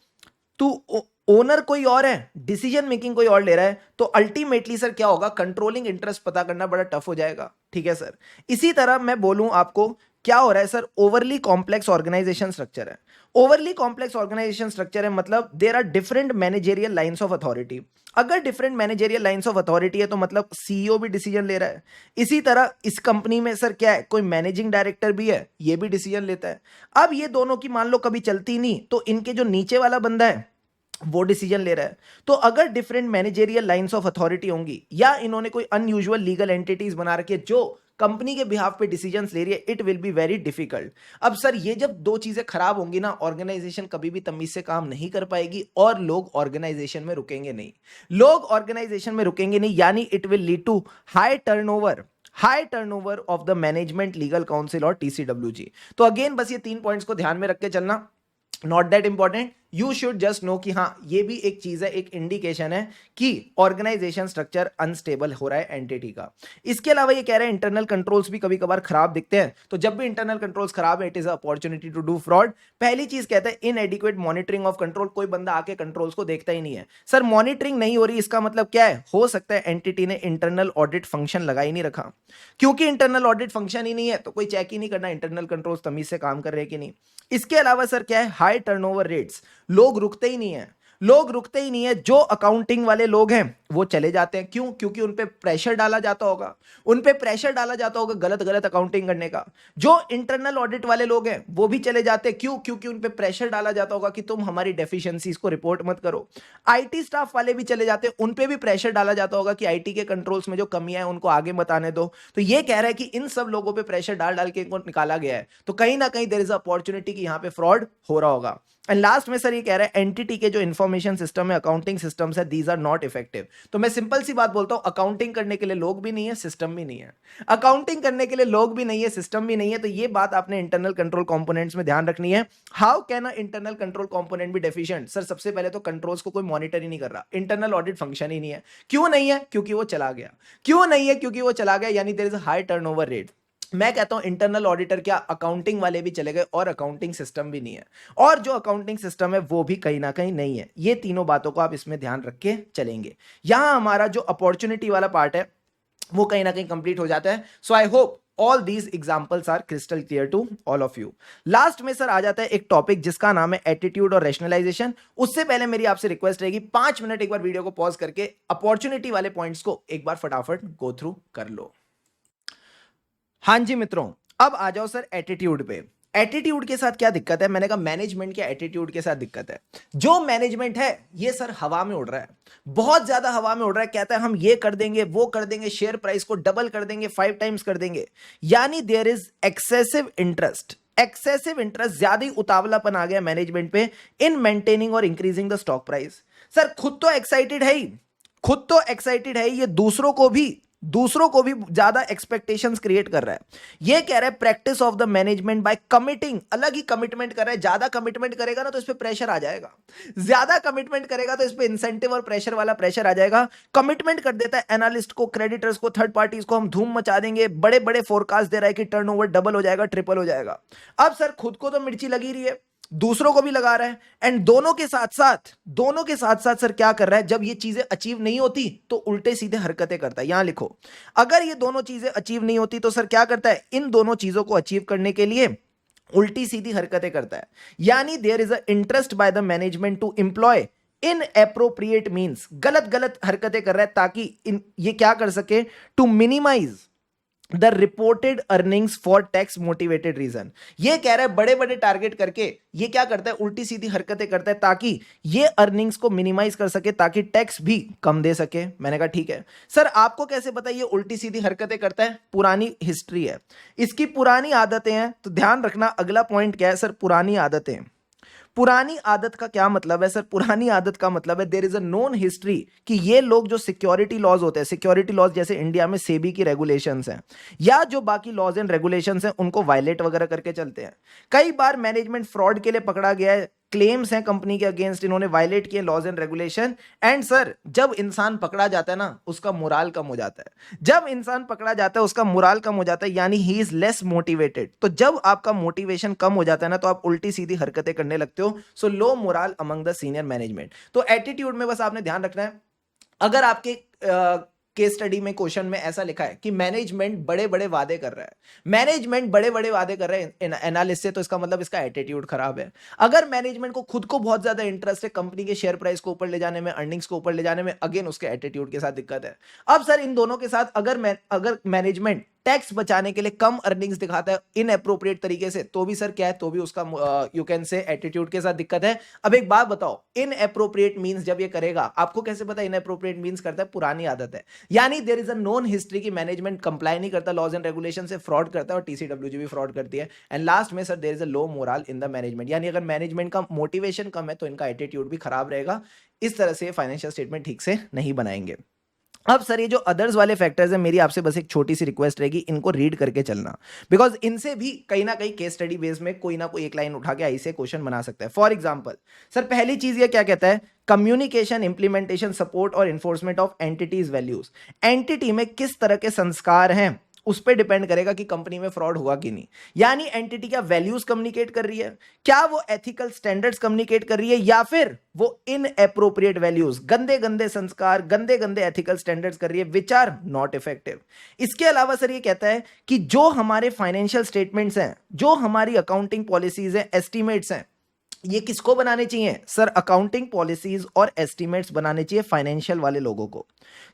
तू ओनर कोई और है, डिसीजन मेकिंग कोई और ले रहा है, तो अल्टीमेटली सर क्या होगा, कंट्रोलिंग इंटरेस्ट पता करना बड़ा टफ हो जाएगा। ठीक है सर। इसी तरह मैं बोलूं आपको क्या हो रहा है sir, overly complex organisation structure है। ओवरली कॉम्प्लेक्स ऑर्गेनाइजेशन स्ट्रक्चर है मतलब there are different managerial lines of authority. अगर different managerial lines of authority है तो मतलब सीईओ भी डिसीजन ले रहा है। इसी तरह इस कंपनी में सर क्या है, कोई मैनेजिंग डायरेक्टर भी है, ये भी डिसीजन लेता है। अब ये दोनों की मान लो कभी चलती नहीं, तो इनके जो नीचे वाला बंदा है वो डिसीजन ले रहा है। तो अगर different managerial lines of authority होंगी, या इन्होंने कोई अनयूजुअल लीगल एंटिटीज बना रखी है जो कंपनी के बिहाफ पे डिसीजंस ले रही है, it will be very difficult. अब सर ये जब दो चीजें खराब होंगी ना, ऑर्गेनाइजेशन कभी भी तमीज से काम नहीं कर पाएगी और लोग ऑर्गेनाइजेशन में रुकेंगे नहीं। लोग ऑर्गेनाइजेशन में रुकेंगे नहीं, यानी it will lead to high turnover of the management, legal counsel और टीसीडब्ल्यूजी। तो अगेन बस ये 3 पॉइंट्स को ध्यान में रख के चलना, not that important, you should just know कि हाँ ये भी एक चीज है, एक इंडिकेशन है कि ऑर्गेनाइजेशन स्ट्रक्चर अनस्टेबल हो रहा है एंटिटी का। इसके अलावा ये कह रहे हैं इंटरनल कंट्रोल्स भी कभी कभार खराब दिखते हैं, तो जब भी इंटरनल कंट्रोल्स खराब है, it is opportunity to do fraud. पहली चीज कहता है इनएडिक्वेट मॉनिटरिंग ऑफ कंट्रोल, कोई बंदा आके कंट्रोल्स को देखता ही नहीं है। सर मॉनिटरिंग नहीं हो रही, इसका मतलब क्या है, हो सकता है एंटिटी ने इंटरनल ऑडिट फंक्शन लगा ही नहीं रखा। क्योंकि इंटरनल ऑडिट फंक्शन ही नहीं है तो कोई चेक ही नहीं करना इंटरनल कंट्रोल्स तमीज से काम कर रहे हैं कि नहीं। इसके अलावा सर क्या है, हाई टर्नओवर रेट्स, लोग रुकते ही नहीं है, लोग रुकते ही नहीं है। जो अकाउंटिंग वाले लोग हैं वो चले जाते हैं, क्यों, क्योंकि उन पे प्रेशर डाला जाता होगा, उन पे प्रेशर डाला जाता होगा गलत गलत अकाउंटिंग करने का। जो इंटरनल ऑडिट वाले लोग हैं वो भी चले जाते हैं, क्यों, क्योंकि उन पे प्रेशर डाला जाता होगा कि तुम हमारी डेफिशिएंसीज को रिपोर्ट मत करो। आईटी स्टाफ वाले भी चले जाते हैं, उन पे भी प्रेशर डाला जाता होगा कि आईटी के कंट्रोल्स में जो कमियां हैं उनको आगे मत आने दो। तो ये कह रहा है कि इन सब लोगों पे प्रेशर डाल डाल के इनको निकाला गया है, तो कहीं ना कहीं देयर इज अपॉर्चुनिटी कि यहां पे फ्रॉड हो रहा होगा। एंड लास्ट में सर ये कह रहा है एंटिटी के जो इंफॉर्मेशन सिस्टम है, अकाउंटिंग सिस्टम्स है, दीज आर नॉट इफेक्टिव। तो मैं सिंपल सी बात बोलता हूं, अकाउंटिंग करने के लिए लोग भी नहीं है, सिस्टम भी नहीं है। अकाउंटिंग करने के लिए लोग भी नहीं है, सिस्टम भी नहीं है, तो ये बात आपने इंटरनल कंट्रोल कंपोनेंट्स में ध्यान रखनी है। How can a internal control component B deficient? Sir सबसे पहले तो कंट्रोल्स को कोई मॉनिटर ही नहीं कर रहा, इंटरनल ऑडिट फंक्शन ही नहीं है। क्यों नहीं है? क्योंकि वो चला गया। क्यों नहीं है? क्योंकि वो चला गया, यानी there is a high turnover rate. मैं कहता हूं इंटरनल ऑडिटर क्या, अकाउंटिंग वाले भी चले गए और अकाउंटिंग सिस्टम भी नहीं है, और जो अकाउंटिंग सिस्टम है वो भी कहीं ना कहीं नहीं है। ये तीनों बातों को आप इसमें ध्यान रख के चलेंगे। यहां हमारा जो अपॉर्चुनिटी वाला पार्ट है वो कहीं ना कहीं कंप्लीट हो जाता है। So I hope all these examples are crystal clear to all of you. Last में सर आ जाता है एक टॉपिक जिसका नाम है एटीट्यूड और रैशनलाइजेशन। उससे पहले मेरी आपसे रिक्वेस्ट रहेगी 5 मिनट एक बार वीडियो को पॉज करके अपॉर्चुनिटी वाले पॉइंट्स को एक बार फटाफट गो थ्रू कर लो। हाँ जी मित्रों, अब आ जाओ सर एटीट्यूड पे। एटीट्यूड के साथ क्या दिक्कत है? मैंने कहा मैनेजमेंट के एटीट्यूड के साथ दिक्कत है। जो मैनेजमेंट है ये सर हवा में उड़ रहा है, बहुत ज्यादा हवा में उड़ रहा है। कहता है हम ये कर देंगे, वो कर देंगे, शेयर प्राइस को डबल कर देंगे, 5 टाइम्स कर देंगे। यानी देयर इज एक्सेसिव इंटरेस्ट, ज्यादा ही उतावलापन आ गया मैनेजमेंट पे इन मेंटेनिंग और increasing the stock price. Sir खुद तो एक्साइटेड है ही, ये दूसरों को भी ज्यादा एक्सपेक्टेशंस क्रिएट कर रहा है। ये कह रहा है practice of the management by committing, अलग ही कमिटमेंट कर रहा है। ज्यादा कमिटमेंट करेगा ना तो इस पे प्रेशर आ जाएगा, ज्यादा कमिटमेंट करेगा तो इस पे इंसेंटिव और प्रेशर वाला प्रेशर आ जाएगा। कमिटमेंट कर देता है एनालिस्ट को, क्रेडिटर्स को, थर्ड पार्टीज को, हम धूम मचा देंगे, बड़े बड़े फोरकास्ट दे रहा है कि टर्नओवर डबल हो जाएगा, ट्रिपल हो जाएगा। अब सर खुद को तो मिर्ची लगी रही है, दूसरों को भी लगा रहा है, एंड दोनों के साथ साथ सर क्या कर रहा है, जब ये चीजें अचीव नहीं होती तो उल्टे सीधे हरकतें करता है। यहां लिखो, अगर ये दोनों चीजें अचीव नहीं होती तो सर क्या करता है, इन दोनों चीजों को अचीव करने के लिए उल्टी सीधी हरकतें करता है। यानी there is a interest by the management to employ inappropriate means, गलत हरकतें कर रहा है ताकि ये क्या कर सके, to minimise the reported earnings for tax motivated reason. ये कह रहा है बड़े बड़े टारगेट करके ये क्या करता है, उल्टी सीधी हरकतें करता है ताकि ये अर्निंग्स को मिनिमाइज कर सके, ताकि टैक्स भी कम दे सके। मैंने कहा ठीक है सर, आपको कैसे पता ये उल्टी सीधी हरकतें करता है? पुरानी हिस्ट्री है, इसकी पुरानी आदतें हैं। तो ध्यान रखना, अगला पॉइंट क्या है सर, पुरानी आदतें। पुरानी आदत का क्या मतलब है सर? पुरानी आदत का मतलब है there is a known history कि ये लोग जो सिक्योरिटी लॉज होते हैं, सिक्योरिटी लॉज जैसे इंडिया में सेबी की रेगुलेशंस हैं या जो बाकी लॉज एंड रेगुलेशंस हैं, उनको वायलेट वगैरह करके चलते हैं। कई बार मैनेजमेंट फ्रॉड के लिए पकड़ा गया है, क्लेम्स हैं कंपनी के अगेंस्ट, इन्होंने वायलेट किए laws and regulation. And sir जब इंसान पकड़ा जाता है ना, उसका मोराल कम हो जाता है। जब इंसान पकड़ा जाता है उसका मोराल कम हो जाता है, यानी ही इज लेस मोटिवेटेड। तो जब आपका मोटिवेशन कम हो जाता है ना, तो आप उल्टी सीधी हरकतें करने लगते हो। So low morale among the senior management. तो एटीट्यूड में बस आपने ध्यान रखना है, अगर आपके केस स्टडी में क्वेश्चन में ऐसा लिखा है कि मैनेजमेंट बड़े बड़े वादे कर रहा है, मैनेजमेंट बड़े बड़े वादे कर रहे हैं एनालिस्ट से, तो इसका मतलब इसका एटीट्यूड खराब है। अगर मैनेजमेंट को खुद को बहुत ज्यादा इंटरेस्ट है कंपनी के शेयर प्राइस को ऊपर ले जाने में, अर्निंग्स को ऊपर ले जाने में, अगेन उसके एटीट्यूड के साथ दिक्कत है। अब सर इन दोनों के साथ अगर मैनेजमेंट टैक्स बचाने के लिए कम अर्निंग्स दिखाता है इन अप्रोप्रिएट तरीके से, तो भी सर क्या है, तो भी उसका यू कैन से एटीट्यूड के साथ दिक्कत है। अब एक बात बताओ, इन अप्रोप्रिएट मींस जब ये करेगा, आपको कैसे पता इन अप्रोप्रिएट मींस करता है? पुरानी आदत है, यानी there is a known history की मैनेजमेंट कंप्लाई नहीं करता लॉज एंड रेगुलेशन से, फ्रॉड करता है और टीसीडब्ल्यूजी भी फ्रॉड करती है। एंड लास्ट में sir there is a low moral in the management, यानी अगर मैनेजमेंट का मोटिवेशन कम है तो इनका एटीट्यूड भी खराब रहेगा। इस तरह से फाइनेंशियल स्टेटमेंट ठीक से नहीं बनाएंगे। अब सर ये जो अदर्स वाले फैक्टर्स हैं, मेरी आपसे बस एक छोटी सी रिक्वेस्ट रहेगी, इनको रीड करके चलना, बिकॉज इनसे भी कहीं ना कहीं केस स्टडी बेस में कोई ना कोई एक लाइन उठा के ऐसे क्वेश्चन बना सकता है। फॉर एग्जांपल सर पहली चीज ये क्या कहता है, कम्युनिकेशन, इंप्लीमेंटेशन, सपोर्ट और enforcement of entities values. Entity में किस तरह के संस्कार हैं उस पर डिपेंड करेगा कि कंपनी में फ्रॉड हुआ कि नहीं। यानी एंटिटी क्या वैल्यूज कम्युनिकेट कर रही है, क्या वो एथिकल स्टैंडर्ड्स कम्युनिकेट कर रही है, या फिर वो इन एप्रोप्रिएट वैल्यूज, गंदे गंदे संस्कार, गंदे गंदे एथिकल स्टैंडर्ड्स कर रही है, विच आर नॉट इफेक्टिव। इसके अलावा सर ये कहता है कि जो हमारे फाइनेंशियल स्टेटमेंट्स हैं, जो हमारी अकाउंटिंग पॉलिसीज हैं, एस्टिमेट्स हैं, ये किसको बनाने चाहिए सर? अकाउंटिंग पॉलिसीज और एस्टिमेट्स बनाने चाहिए फाइनेंशियल वाले लोगों को,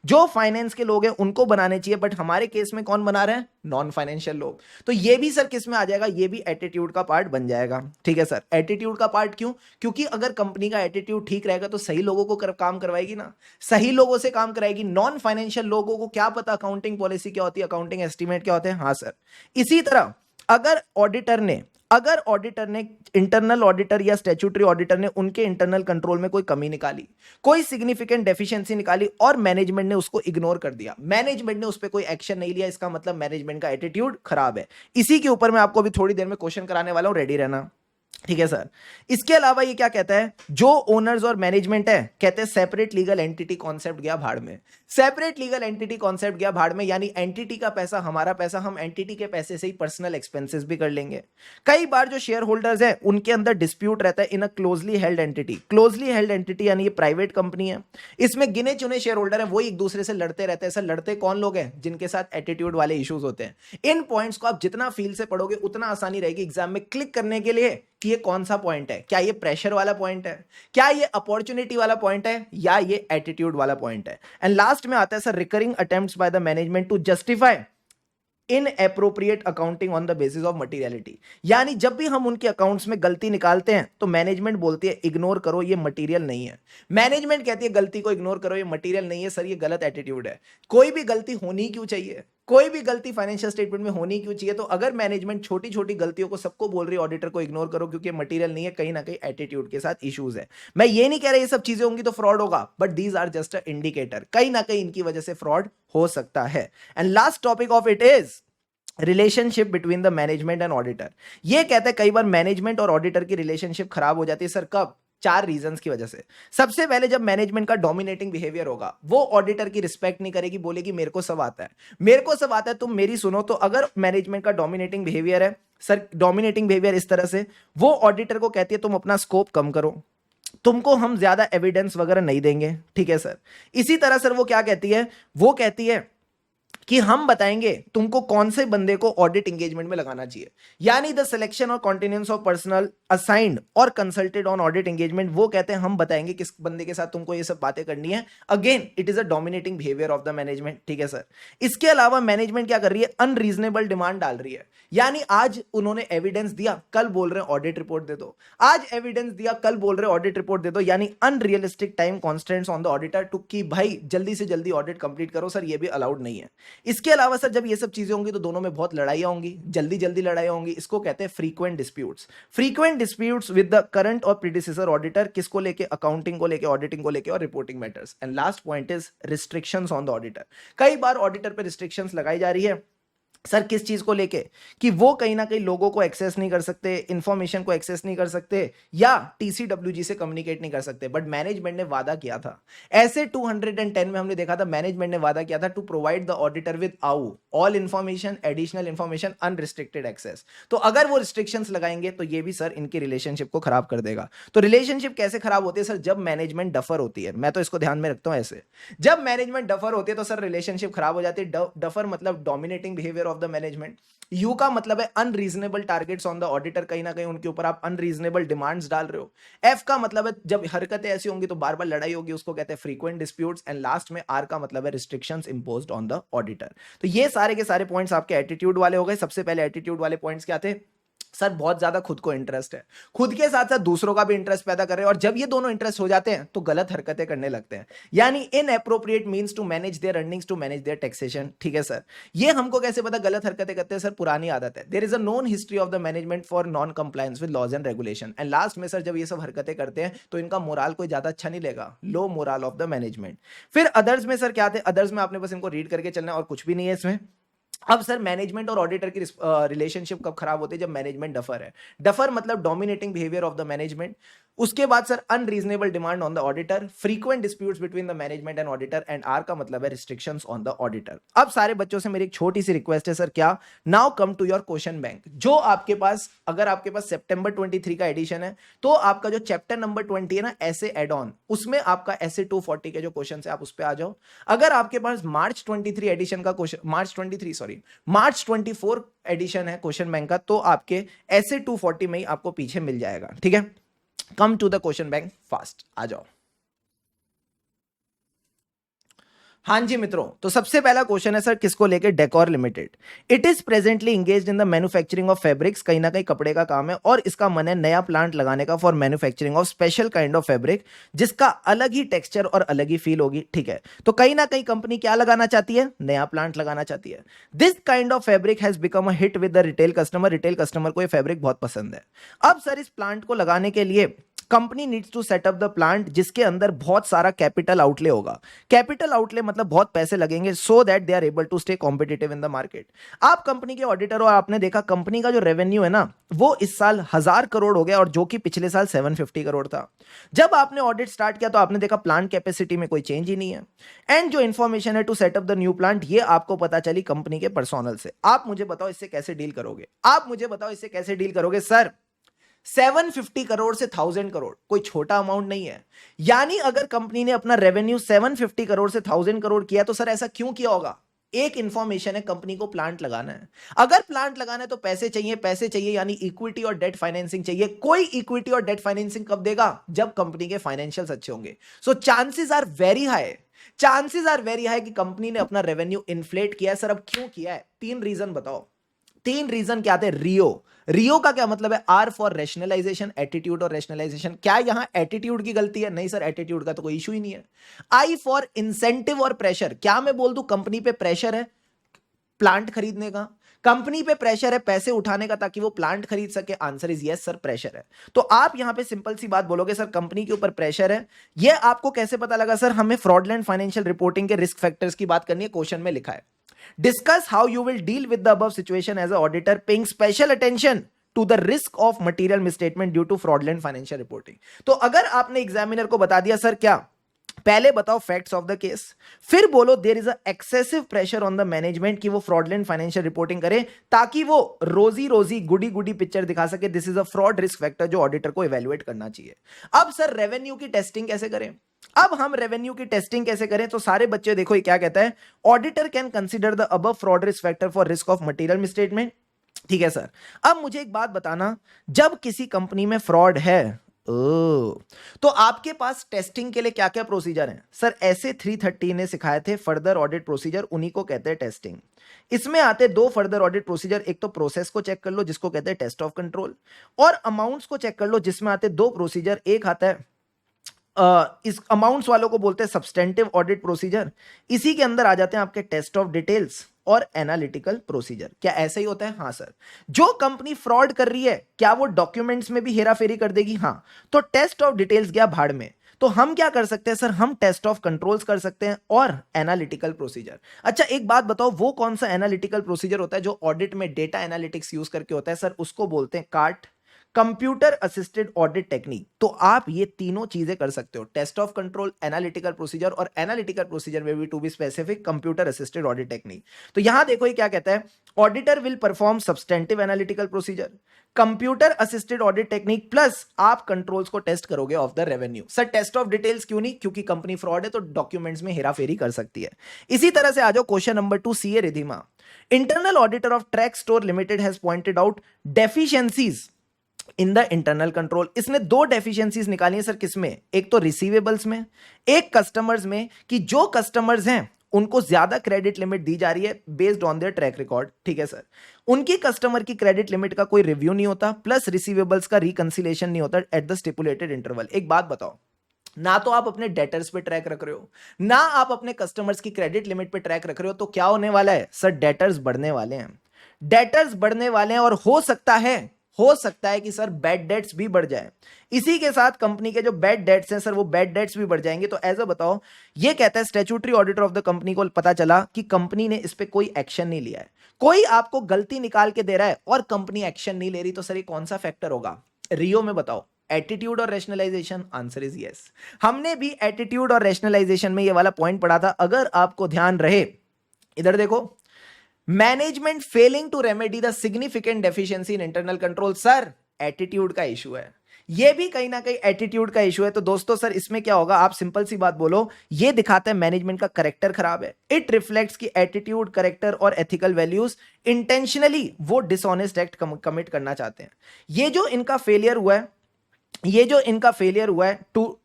जो फाइनेंस के लोग हैं उनको बनाने चाहिए। बट हमारे केस में कौन बना रहे हैं? नॉन फाइनेंशियल लोग। तो ये भी सर किस में आ जाएगा? ये भी एटीट्यूड का पार्ट बन जाएगा। ठीक है सर, एटीट्यूड का पार्ट क्यों? क्योंकि अगर कंपनी का एटीट्यूड ठीक रहेगा तो सही लोगों को काम करवाएगी ना, सही लोगों से काम कराएगी। नॉन फाइनेंशियल लोगों को क्या पता अकाउंटिंग पॉलिसी क्या होती है, अकाउंटिंग एस्टिमेट क्या होते हैं? हाँ सर। इसी तरह अगर ऑडिटर ने इंटरनल ऑडिटर या स्टैट्यूटरी ऑडिटर ने उनके इंटरनल कंट्रोल में कोई कमी निकाली, कोई सिग्निफिकेंट डेफिशिएंसी निकाली और मैनेजमेंट ने उसको इग्नोर कर दिया, मैनेजमेंट ने उस पर कोई एक्शन नहीं लिया, इसका मतलब मैनेजमेंट का एटीट्यूड खराब है। इसी के ऊपर मैं आपको अभी थोड़ी देर में क्वेश्चन कराने वाला हूं, रेडी रहना। ठीक है सर। इसके अलावा ये क्या कहता है, जो ओनर्स और मैनेजमेंट है, कहते हैं सेपरेट लीगल एंटिटी कॉन्सेप्ट गया भाड़ में। सेपरेट लीगल एंटिटी कॉन्सेप्ट गया भाड़ में, यानी एंटिटी का पैसा हमारा पैसा, हम एंटिटी के पैसे से ही पर्सनल एक्सपेंसेस भी कर लेंगे। कई बार जो शेयर होल्डर्स है उनके अंदर डिस्प्यूट रहता है in a closely held entity. Closely held entity यानी ये प्राइवेट कंपनी है, इसमें गिने चुने शेयर होल्डर है, वो एक दूसरे से लड़ते रहते हैं। सर लड़ते कौन लोग हैं? जिनके साथ एटीट्यूड वाले इश्यूज होते हैं। इन पॉइंट्स को आप जितना फील से पढ़ोगे उतना आसानी रहेगी एग्जाम में क्लिक करने के लिए कि ये कौन सा पॉइंट है, क्या ये प्रेशर वाला पॉइंट है, क्या ये अपॉर्चुनिटी वाला पॉइंट है, या ये एटीट्यूड वाला पॉइंट है। एंड लास्ट में आता है sir recurring attempts by the management to justify inappropriate accounting on the basis of materiality. यानी जब भी हम उनके अकाउंट्स में गलती निकालते हैं तो मैनेजमेंट बोलती है इग्नोर करो, ये मटेरियल नहीं है। मैनेजमेंट कहती है गलती को इग्नोर करो, ये मटेरियल नहीं है। सर ये गलत एटीट्यूड है। कोई भी गलती होनी क्यों चाहिए? कोई भी गलती फाइनेंशियल स्टेटमेंट में होनी क्यों चाहिए? तो अगर मैनेजमेंट छोटी छोटी गलतियों को सबको बोल रही है ऑडिटर को इग्नोर करो क्योंकि मटेरियल नहीं है, कहीं ना कहीं एटीट्यूड के साथ इश्यूज है। मैं ये नहीं कह रहा ये सब चीजें होंगी तो फ्रॉड होगा, but these are just a indicator, कहीं ना कहीं इनकी वजह से फ्रॉड हो सकता है। And last topic of it is relationship between the management and auditor. ये कहते हैं कई बार मैनेजमेंट और ऑडिटर की रिलेशनशिप खराब हो जाती है। सर कब? 4 रीजंस की वजह से। सबसे पहले जब मैनेजमेंट का डोमिनेटिंग बिहेवियर होगा, वो ऑडिटर की रिस्पेक्ट नहीं करेगी, बोलेगी मेरे को सब आता है, मेरे को सब आता है, तुम मेरी सुनो। तो अगर मैनेजमेंट का डोमिनेटिंग बिहेवियर है, सर डोमिनेटिंग बिहेवियर इस तरह से, वो ऑडिटर को कहती है तुम अपना स्कोप कम करो, तुमको हम ज्यादा एविडेंस वगैरह नहीं देंगे। ठीक है सर। इसी तरह सर वो क्या कहती है, वो कहती है कि हम बताएंगे तुमको कौन से बंदे को ऑडिट एंगेजमेंट में लगाना चाहिए। यानी द सिलेक्शन और कॉन्टिन्यूंस ऑफ पर्सनल असाइंड और कंसल्टेड ऑन ऑडिट एंगेजमेंट, वो कहते हैं हम बताएंगे किस बंदे के साथ तुमको ये सब बातें करनी है। Again it is a dominating behaviour of the management. ठीक है सर। इसके अलावा मैनेजमेंट क्या कर रही है, अनरीजनेबल डिमांड डाल रही है। यानी आज उन्होंने एविडेंस दिया, कल बोल रहे हैं ऑडिट रिपोर्ट दे दो, आज एविडेंस दिया, कल बोल रहे हैं ऑडिट रिपोर्ट दे दो। यानी unrealistic time constants on the auditor to की भाई जल्दी से जल्दी ऑडिट कंप्लीट करो। सर ये भी अलाउड नहीं है। इसके अलावा सर जब ये सब चीजें होंगी तो दोनों में बहुत लड़ाइयां होंगी, जल्दी जल्दी लड़ाइयां होंगी। इसको कहते हैं frequent disputes. Frequent disputes with the current और प्रीडिसेसर ऑडिटर, किसको लेके? अकाउंटिंग को लेके, ऑडिटिंग को लेके और reporting matters. And last point is restrictions on the auditor. कई बार ऑडिटर पे रिस्ट्रिक्शंस लगाई जा रही है सर किस चीज को लेके, कि वो कहीं ना कहीं लोगों को एक्सेस नहीं कर सकते, इंफॉर्मेशन को एक्सेस नहीं कर सकते, या टीसीडब्ल्यूजी से कम्युनिकेट नहीं कर सकते, बट मैनेजमेंट ने वादा किया था। ऐसे 210 में हमने देखा था मैनेजमेंट ने वादा किया था to provide the auditor with आउ all information, additional information, unrestricted access. तो अगर वो रिस्ट्रिक्शंस लगाएंगे तो ये भी सर इनकी रिलेशनशिप को खराब कर देगा। तो रिलेशनशिप कैसे खराब होती है सर, जब मैनेजमेंट डफर होती है। मैं तो इसको ध्यान में रखता हूं ऐसे, जब मैनेजमेंट डफर होती है तो सर रिलेशनशिप खराब हो जाती है। डफर मतलब dominating behaviour of the management. You का मतलब है unreasonable targets on the auditor, कहीं ना कहीं उनके ऊपर आप अनरीजनेबल डिमांड्स डाल रहे हो। एफ का मतलब है जब हरकतें ऐसी होंगी तो बार बार लड़ाई होगी, उसको कहते हैं फ्रीक्वेंट डिस्प्यूट्स। एंड लास्ट में आर का मतलब है restrictions imposed on the auditor. तो ये सारे के सारे पॉइंट्स आपके एटीट्यूड वाले हो गए। सबसे पहले एटीट्यूड वाले पॉइंट्स क्या थे सर, बहुत ज्यादा खुद को इंटरेस्ट है, खुद के साथ साथ दूसरों का भी इंटरेस्ट पैदा कर रहे हैं, और जब ये दोनों इंटरेस्ट हो जाते हैं तो गलत हरकतें करने लगते हैं, यानी inappropriate means to manage their earnings, to manage their taxation. ठीक है सर, ये हमको कैसे पता गलत हरकतें करते हैं सर, पुरानी आदत है। There is a known history of the management for non compliance with laws and regulation. And last में सर जब ये सब हरकतें करते हैं तो इनका मोराल कोई ज्यादा अच्छा नहीं लेगा, लो मोराल ऑफ द मैनेजमेंट। फिर अदर्स में सर क्या थे, अदर्स में आपने बस इनको रीड करके चलना है और कुछ भी नहीं है इसमें। अब सर मैनेजमेंट और ऑडिटर की रिलेशनशिप कब खराब होती है, जब मैनेजमेंट डफर है। डफर मतलब dominating behaviour of the management. उसके बाद sir unreasonable demand on the auditor, frequent disputes between the management and auditor, and R का मतलब है रिस्ट्रिक्शंस ऑन द ऑडिटर। अब सारे बच्चों से मेरी एक छोटी सी रिक्वेस्ट है सर, क्या, now come to your question bank. जो आपके पास, अगर आपके पास सितंबर 23 का एडिशन है तो आपका जो चैप्टर नंबर 20 है ना, ऐसे एड ऑन, उसमें आपका ऐसे 240 के जो क्वेश्चन है आप उस पर आ जाओ। अगर आपके पास मार्च 23 एडिशन का क्वेश्चन, मार्च 24 एडिशन है क्वेश्चन बैंक का, तो आपके ऐसे 240 में ही आपको पीछे मिल जाएगा। ठीक है, come to the question bank fast, आ जाओ। हाँ जी मित्रों, तो सबसे पहला क्वेश्चन है सर किसको लेके, decor limited. It is presently engaged in the manufacturing of fabrics, कहीं ना कहीं कपड़े का काम है, और इसका मन है नया प्लांट लगाने का for manufacturing of special kind of fabric, जिसका अलग ही टेक्सचर और अलग ही फील होगी। ठीक है, तो कहीं ना कहीं कंपनी क्या लगाना चाहती है, नया प्लांट लगाना चाहती है। This kind of fabric has become a hit with the retail customer, retail customer को ये फैब्रिक बहुत पसंद है। अब सर इस प्लांट को लगाने के लिए company needs to set up the plant, जिसके अंदर बहुत सारा कैपिटल आउटले होगा। कैपिटल आउटले मतलब बहुत पैसे लगेंगे, so that they are able to stay competitive in the market. आप कंपनी के ऑडिटर हो और आपने देखा कंपनी का जो रेवेन्यू है ना, वो इस साल 1000 करोड़ हो गया, और जो कि पिछले साल 750 करोड़ था। जब आपने ऑडिट स्टार्ट किया तो आपने देखा प्लांट कैपेसिटी में कोई चेंज ही नहीं है, एंड जो इंफॉर्मेशन है to set up the new plant, ये आपको पता चली कंपनी के पर्सोनल से। आप मुझे बताओ इससे कैसे डील करोगे, आप मुझे बताओ इससे कैसे डील करोगे। सर 750 करोड़ से 1000 करोड़ कोई छोटा अमाउंट नहीं है, यानी अगर कंपनी ने अपना रेवेन्यू 750 करोड़ से 1000 करोड़ किया तो सर ऐसा क्यों किया होगा। एक इंफॉर्मेशन है, कंपनी को प्लांट लगाना है। अगर प्लांट लगाना है तो पैसे चाहिए, पैसे चाहिए यानी इक्विटी और डेट फाइनेंसिंग चाहिए। कोई इक्विटी और डेट फाइनेंसिंग कब देगा, जब कंपनी के फाइनेंशियल्स अच्छे होंगे। So chances are very high, chances are very high कि कंपनी ने अपना रेवेन्यू इन्फ्लेट किया है। सर अब क्यों किया है, 3 रीजन बताओ। 3 रीजन क्या थे, रियो। रियो का क्या मतलब है, आर फॉर रैशनलाइजेशन, एटीट्यूड और रैशनलाइजेशन। क्या यहां एटीट्यूड की गलती है, नहीं सर, एटीट्यूड का तो कोई इशू ही नहीं है। आई फॉर इंसेंटिव और प्रेशर, क्या मैं बोल दूं कंपनी पे प्रेशर है प्लांट खरीदने का, कंपनी पे प्रेशर है पैसे उठाने का ताकि वो प्लांट खरीद सके, answer is yes sir, pressure है। तो आप यहां पे सिंपल सी बात बोलोगे सर कंपनी के ऊपर प्रेशर है। ये आपको कैसे पता लगा सर, हमें फ्रॉडलेंट फाइनेंशियल रिपोर्टिंग के रिस्क फैक्टर्स की बात करनी है, क्वेश्चन में लिखा है discuss how you will deal with the above situation as a auditor paying special attention to the risk of material misstatement due to fraudulent financial reporting. तो अगर आपने एग्जामिनर को बता दिया सर क्या, पहले बताओ फैक्ट्स ऑफ द केस, फिर बोलो there is a excessive pressure on the management कि वो फ्रॉडलेंट फाइनेंशियल रिपोर्टिंग करे ताकि वो रोजी रोजी गुडी गुडी पिक्चर दिखा सके। This is a fraud risk factor जो ऑडिटर को इवैल्यूएट करना चाहिए। अब सर रेवेन्यू की टेस्टिंग कैसे करें, अब हम रेवेन्यू की टेस्टिंग कैसे करें, तो सारे बच्चे देखो ये क्या कहता है, auditor can consider the above fraud risk factor for risk of material misstatement. ठीक है सर, अब मुझे एक बात बताना, जब किसी कंपनी में फ्रॉड है तो आपके पास टेस्टिंग के लिए क्या क्या प्रोसीजर हैं। सर ऐसे 330 ने सिखाए थे फर्दर ऑडिट प्रोसीजर, उन्हीं को कहते हैं टेस्टिंग। इसमें आते 2 फर्दर ऑडिट प्रोसीजर, एक तो प्रोसेस को चेक कर लो जिसको कहते हैं टेस्ट ऑफ कंट्रोल, और अमाउंट्स को चेक कर लो जिसमें आते 2 प्रोसीजर। एक आता है इस अमाउंट्स वालों को बोलते हैं सब्सटेंटिव ऑडिट प्रोसीजर, इसी के अंदर आ जाते हैं आपके टेस्ट ऑफ डिटेल्स और एनालिटिकल प्रोसीजर। क्या ऐसा ही होता है, हाँ सर। जो कंपनी फ्रॉड कर रही है क्या वो डॉक्यूमेंट्स में भी हेराफेरी कर देगी, हाँ, तो टेस्ट ऑफ डिटेल्स गया भाड़ में। तो हम क्या कर सकते हैं सर, हम टेस्ट ऑफ कंट्रोल्स कर सकते हैं और एनालिटिकल प्रोसीजर। अच्छा एक बात बताओ, वो कौन सा एनालिटिकल प्रोसीजर होता है जो ऑडिट में डेटा एनालिटिक्स यूज करके होता है सर? उसको बोलते हैं कार्ट, कंप्यूटर असिस्टेड ऑडिट टेक्निक। तो आप ये तीनों चीजें कर सकते हो, test of control, analytical procedure और एनालिटिकल प्रोसीजर में भी to be specific computer assisted audit technique. तो यहां देखो ये क्या कहता है, auditor will perform substantive analytical procedure, computer assisted audit technique plus आप कंट्रोल्स को टेस्ट करोगे of the revenue. Sir test of details क्यों नहीं? क्योंकि कंपनी फ्रॉड है तो डॉक्यूमेंट्स में हेराफेरी कर सकती है। इसी तरह से आ जाओ question number 2, CA Ridhima. Internal auditor of track store limited has pointed out deficiencies in the internal control. इसने दो डेफिशिएंसीज निकाली है सर, किसमें? एक तो रिसीवेबल्स में, एक कस्टमर्स में, कि जो कस्टमर्स हैं उनको ज्यादा क्रेडिट लिमिट दी जा रही है based on their track record. ठीक है सर, उनकी कस्टमर की क्रेडिट लिमिट का कोई रिव्यू नहीं होता, प्लस रिसीवेबल्स का रिकंसिलेशन नहीं होता एट द स्टिपुलेटेड इंटरवल। एक बात बताओ, ना तो आप अपने डेटर्स पे ट्रैक रख रहे हो, ना आप अपने कस्टमर्स की क्रेडिट लिमिट पे ट्रैक रख रहे हो, तो क्या होने वाला है सर? डेटर्स बढ़ने वाले हैं, डेटर्स बढ़ने वाले हैं और हो सकता है कि सर बैड डेट्स भी बढ़ जाए। इसी के साथ कंपनी के जो बैड डेट्स हैं सर, वो बैड डेट्स भी बढ़ जाएंगे। तो ऐसा बताओ, ये कहता है statutory auditor of the company को पता चला कि कंपनी ने इस पे कोई एक्शन नहीं लिया है, कोई आपको गलती निकाल के दे रहा है और कंपनी एक्शन नहीं ले रही, तो सर ये कौन सा फैक्टर होगा? रियो में बताओ, एटीट्यूड और रैशनलाइजेशन? Answer is yes. हमने भी एटीट्यूड और रैशनलाइजेशन में ये वाला पॉइंट पढ़ा था, अगर आपको ध्यान रहे। इधर देखो, management failing to remedy the significant deficiency in internal control. Sir attitude का इशू है, ये भी कहीं ना कहीं एटीट्यूड का इशू है। तो दोस्तों सर इसमें क्या होगा, आप सिंपल सी बात बोलो, ये दिखाता है मैनेजमेंट का करेक्टर खराब है। इट रिफ्लेक्ट्स की एटीट्यूड, करेक्टर और एथिकल वैल्यूज इंटेंशनली वो डिसऑनेस्ट एक्ट कमिट करना चाहते हैं। ये जो इनका फेलियर हुआ है to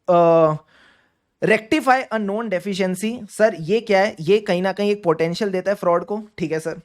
rectify a known deficiency, sir ये क्या है? ये कहीं ना कहीं एक पोटेंशियल देता है फ्रॉड को। ठीक है सर,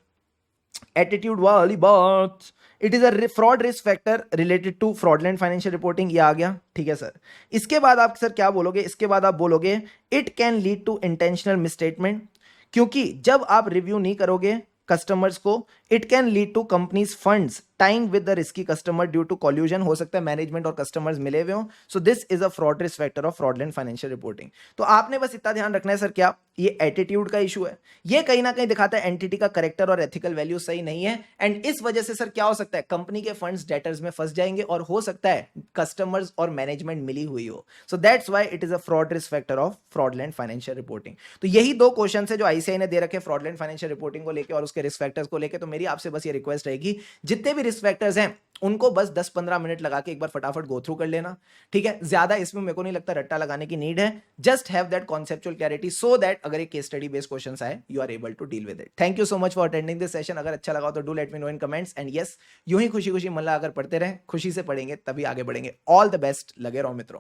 एटीट्यूड वाली बात, it is a fraud risk factor related to fraudulent financial reporting, ये आ गया। ठीक है सर, इसके बाद आप सर क्या बोलोगे? इसके बाद आप बोलोगे it can lead to intentional misstatement, क्योंकि जब आप रिव्यू नहीं करोगे कस्टमर्स को, it can lead to companies funds tying with the risky customer due to collusion. हो सकता है मैनेजमेंट और कस्टमर्स मिले हुए हो। So this is a fraud risk factor of fraudulent financial reporting. तो आपने बस इतना ध्यान रखना है सर, क्या ये एटीट्यूड का इशू है, ये कहीं ना कहीं दिखाता है एंटिटी का करेक्टर और एथिकल वैल्यू सही नहीं है, एंड इस वजह से सर क्या हो सकता है, कंपनी के फंड्स डेटर्स में फंस जाएंगे और हो सकता है कस्टमर्स और मैनेजमेंट मिली हुई हो। So that's why it is a fraud risk factor of fraudulent financial reporting. तो यही दो क्वेश्चन है जो आईसीआई ने दे रखे फ्रॉडलेंट फाइनेंशियल रिपोर्टिंग को लेकर और उसके रिस्क फैक्टर्स को लेकर। तो मेरी आपसे बस ये रिक्वेस्ट रहेगी, जितने भी रिस्क फैक्टर्स हैं उनको बस 10-15 मिनट लगा के एक बार फटाफट गो थ्रू कर लेना। ठीक है, ज्यादा इसमें मेरे को नहीं लगता रट्टा लगाने की नीड है। Just have that conceptual clarity so that अगर एक केस स्टडी बेस्ड क्वेश्चंस आए, you are able to deal with it. Thank you so much for attending this session. अगर अच्छा लगा तो do let me know in comments, and yes, यूं ही खुशी खुशी मन लगा अगर पढ़ते रहे, खुशी से पढ़ेंगे तभी आगे बढ़ेंगे। ऑल द बेस्ट, लगे रहो मित्रों।